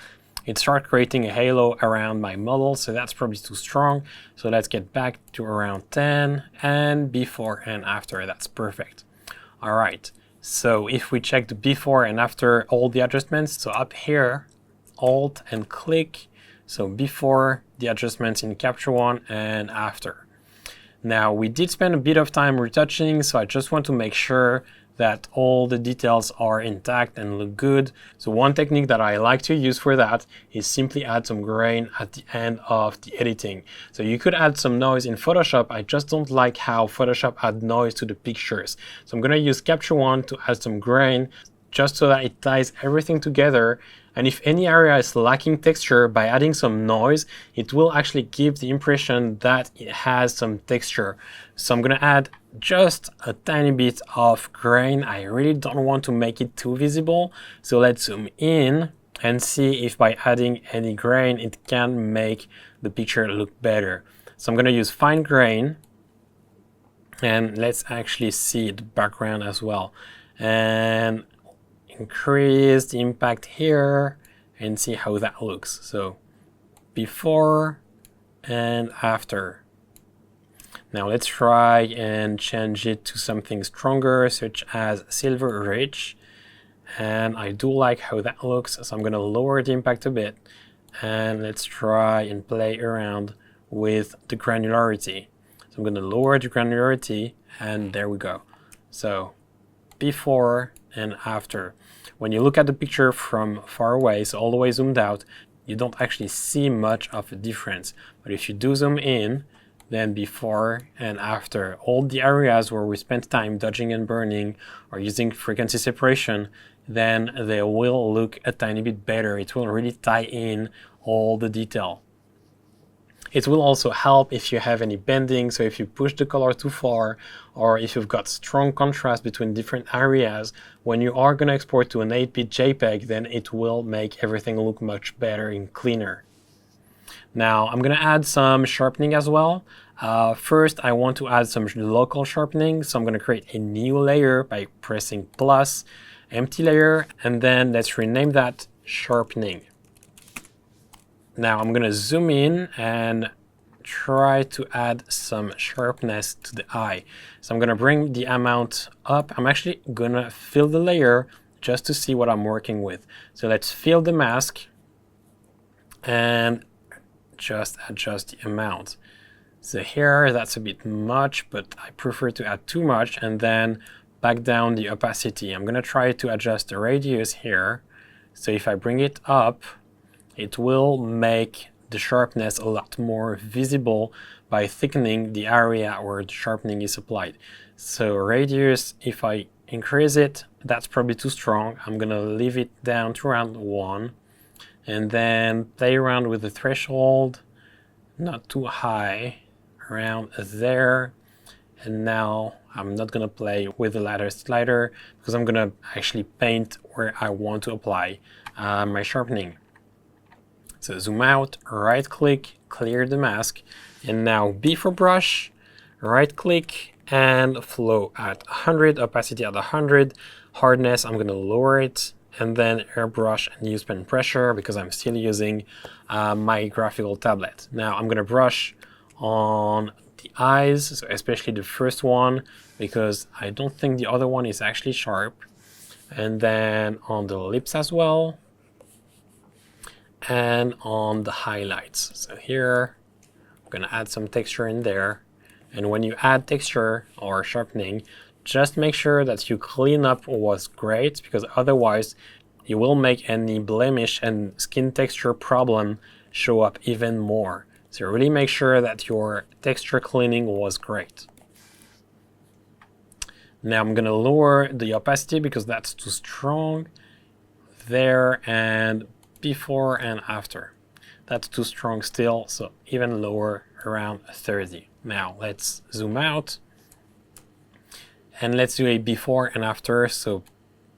It starts creating a halo around my model, so that's probably too strong. So let's get back to around 10, and before and after, that's perfect. All right, so if we check the before and after all the adjustments, so up here, Alt and click, so before the adjustments in Capture One and after. Now we did spend a bit of time retouching, so I just want to make sure that all the details are intact and look good. So one technique that I like to use for that is simply add some grain at the end of the editing. So you could add some noise in Photoshop. I just don't like how Photoshop adds noise to the pictures. So I'm going to use Capture One to add some grain just so that it ties everything together. And if any area is lacking texture, by adding some noise, it will actually give the impression that it has some texture. So I'm going to add just a tiny bit of grain. I really don't want to make it too visible. So let's zoom in and see if by adding any grain, it can make the picture look better. So I'm going to use fine grain. And let's actually see the background as well. And increase the impact here and see how that looks. So before and after. Now let's try and change it to something stronger, such as Silver Rich. And I do like how that looks, so I'm going to lower the impact a bit. And let's try and play around with the granularity. So I'm going to lower the granularity, and there we go. So before and after. When you look at the picture from far away, so all the way zoomed out, you don't actually see much of a difference. But if you do zoom in, then before and after, all the areas where we spent time dodging and burning or using frequency separation, then they will look a tiny bit better. It will really tie in all the detail. It will also help if you have any bending, so if you push the color too far, or if you've got strong contrast between different areas, when you are going to export to an 8-bit JPEG, then it will make everything look much better and cleaner. Now I'm going to add some sharpening as well. First, I want to add some local sharpening, so I'm going to create a new layer by pressing plus, empty layer, and then let's rename that sharpening. Now I'm going to zoom in and try to add some sharpness to the eye. So I'm going to bring the amount up. I'm actually going to fill the layer just to see what I'm working with. So let's fill the mask and just adjust the amount. So here that's a bit much, but I prefer to add too much and then back down the opacity. I'm going to try to adjust the radius here. So if I bring it up, it will make the sharpness a lot more visible by thickening the area where the sharpening is applied. So radius, if I increase it, that's probably too strong. I'm going to leave it down to around 1 and then play around with the threshold, not too high, around there. And now I'm not going to play with the ladder slider because I'm going to actually paint where I want to apply my sharpening. So zoom out, right click, clear the mask, and now B for brush, right click and flow at 100, opacity at 100, hardness I'm going to lower it, and then airbrush and use pen pressure because I'm still using my graphical tablet. Now I'm going to brush on the eyes, so especially the first one because I don't think the other one is actually sharp, and then on the lips as well, and on the highlights. So here I'm going to add some texture in there, and when you add texture or sharpening, just make sure that you clean up what's great, because otherwise you will make any blemish and skin texture problem show up even more. So really make sure that your texture cleaning was great. Now I'm going to lower the opacity because that's too strong there, and before and after. That's too strong still, so even lower, around 30. Now let's zoom out and let's do a before and after. So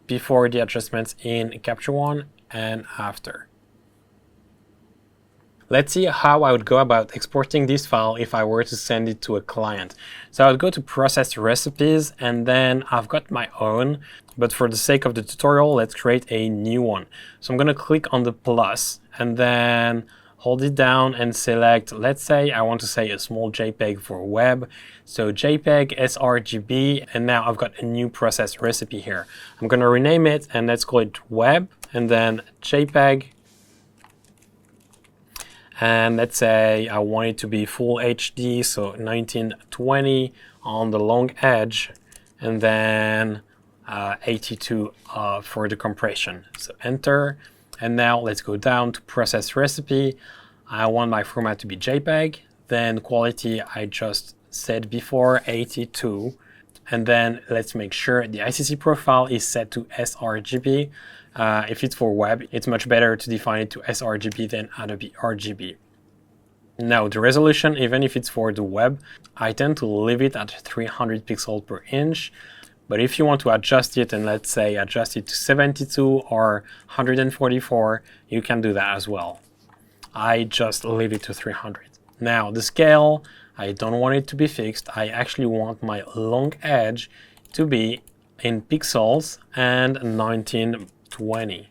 before the adjustments in Capture One and after. Let's see how I would go about exporting this file if I were to send it to a client. So I would go to Process Recipes, and then I've got my own, but for the sake of the tutorial, let's create a new one. So I'm going to click on the plus and then hold it down and select, let's say I want to say a small JPEG for web. So JPEG sRGB, and now I've got a new process recipe here. I'm going to rename it and let's call it web, and then JPEG. And let's say I want it to be full HD, so 1920 on the long edge, and then 82 for the compression. So enter, and now let's go down to process recipe. I want my format to be JPEG, then quality I just said before, 82, and then let's make sure the ICC profile is set to sRGB. If it's for web, it's much better to define it to sRGB than Adobe RGB. Now the resolution, even if it's for the web, I tend to leave it at 300 pixels per inch. But if you want to adjust it, and let's say adjust it to 72 or 144, you can do that as well. I just leave it to 300. Now the scale, I don't want it to be fixed. I actually want my long edge to be in pixels and 1920.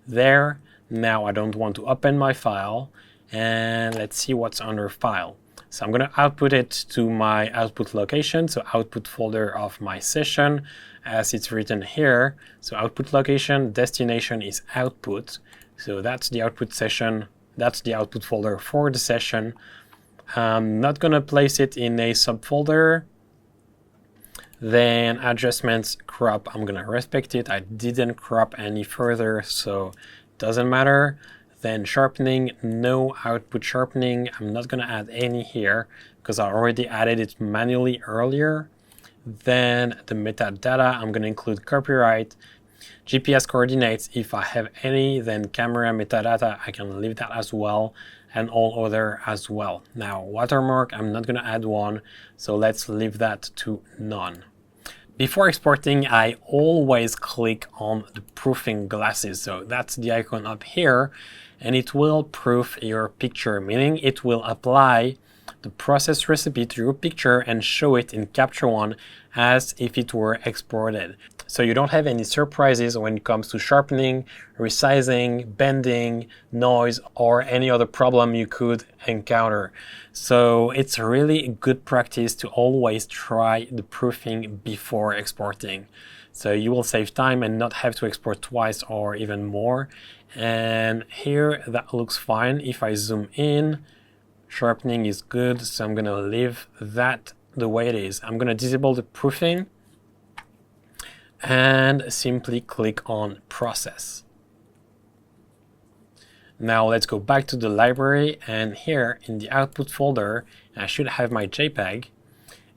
There, now I don't want to open my file, and let's see what's under file. So I'm going to output it to my output location, so output folder of my session, as it's written here. So output location, destination is output. So that's the output session, that's the output folder for the session. I'm not going to place it in a subfolder. Then adjustments, crop, I'm going to respect it. I didn't crop any further, so it doesn't matter. Then sharpening, no output sharpening. I'm not going to add any here because I already added it manually earlier. Then the metadata, I'm going to include copyright, GPS coordinates if I have any, then camera metadata, I can leave that as well, and all other as well. Now watermark, I'm not going to add one, so let's leave that to none. Before exporting, I always click on the proofing glasses. So that's the icon up here, and it will proof your picture, meaning it will apply the process recipe to your picture and show it in Capture One as if it were exported. So you don't have any surprises when it comes to sharpening, resizing, bending, noise, or any other problem you could encounter. So it's really good practice to always try the proofing before exporting. So you will save time and not have to export twice or even more. And here that looks fine. If I zoom in, sharpening is good, so I'm going to leave that the way it is. I'm going to disable the proofing and simply click on process. Now let's go back to the library, and here in the output folder I should have my JPEG,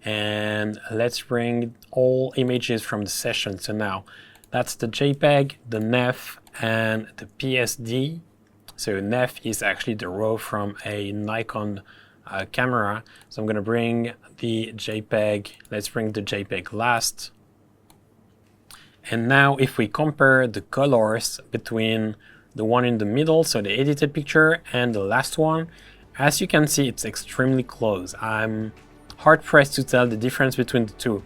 and let's bring all images from the session. So now that's the JPEG, the NEF, and the PSD. So NEF is actually the raw from a Nikon camera. So I'm going to bring the JPEG, let's bring the JPEG last. And now if we compare the colors between the one in the middle, so the edited picture, and the last one, as you can see, it's extremely close. I'm hard pressed to tell the difference between the two.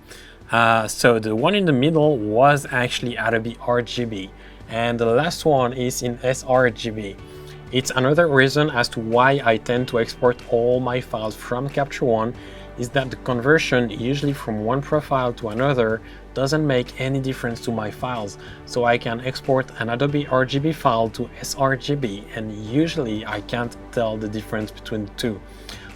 So the one in the middle was actually Adobe RGB, and the last one is in sRGB. It's another reason as to why I tend to export all my files from Capture One, is that the conversion usually from one profile to another doesn't make any difference to my files. So I can export an Adobe RGB file to sRGB, and usually I can't tell the difference between the two.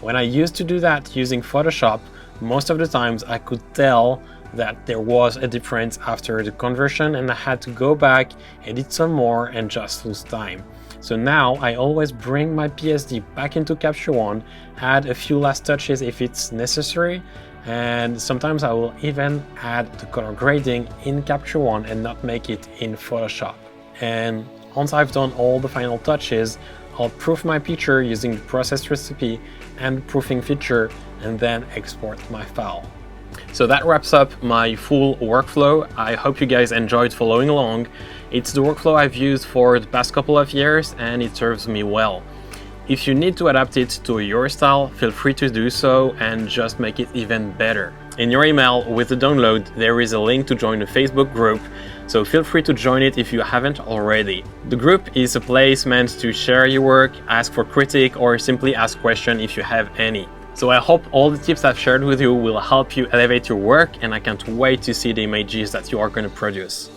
When I used to do that using Photoshop, most of the times I could tell that there was a difference after the conversion, and I had to go back, edit some more, and just lose time. So now I always bring my PSD back into Capture One, add a few last touches if it's necessary, and sometimes I will even add the color grading in Capture One and not make it in Photoshop. And once I've done all the final touches, I'll proof my picture using the process recipe and the proofing feature, and then export my file. So that wraps up my full workflow. I hope you guys enjoyed following along. It's the workflow I've used for the past couple of years, and it serves me well. If you need to adapt it to your style, feel free to do so and just make it even better. In your email with the download, there is a link to join the Facebook group, so feel free to join it if you haven't already. The group is a place meant to share your work, ask for critique, or simply ask questions if you have any. So I hope all the tips I've shared with you will help you elevate your work, and I can't wait to see the images that you are going to produce.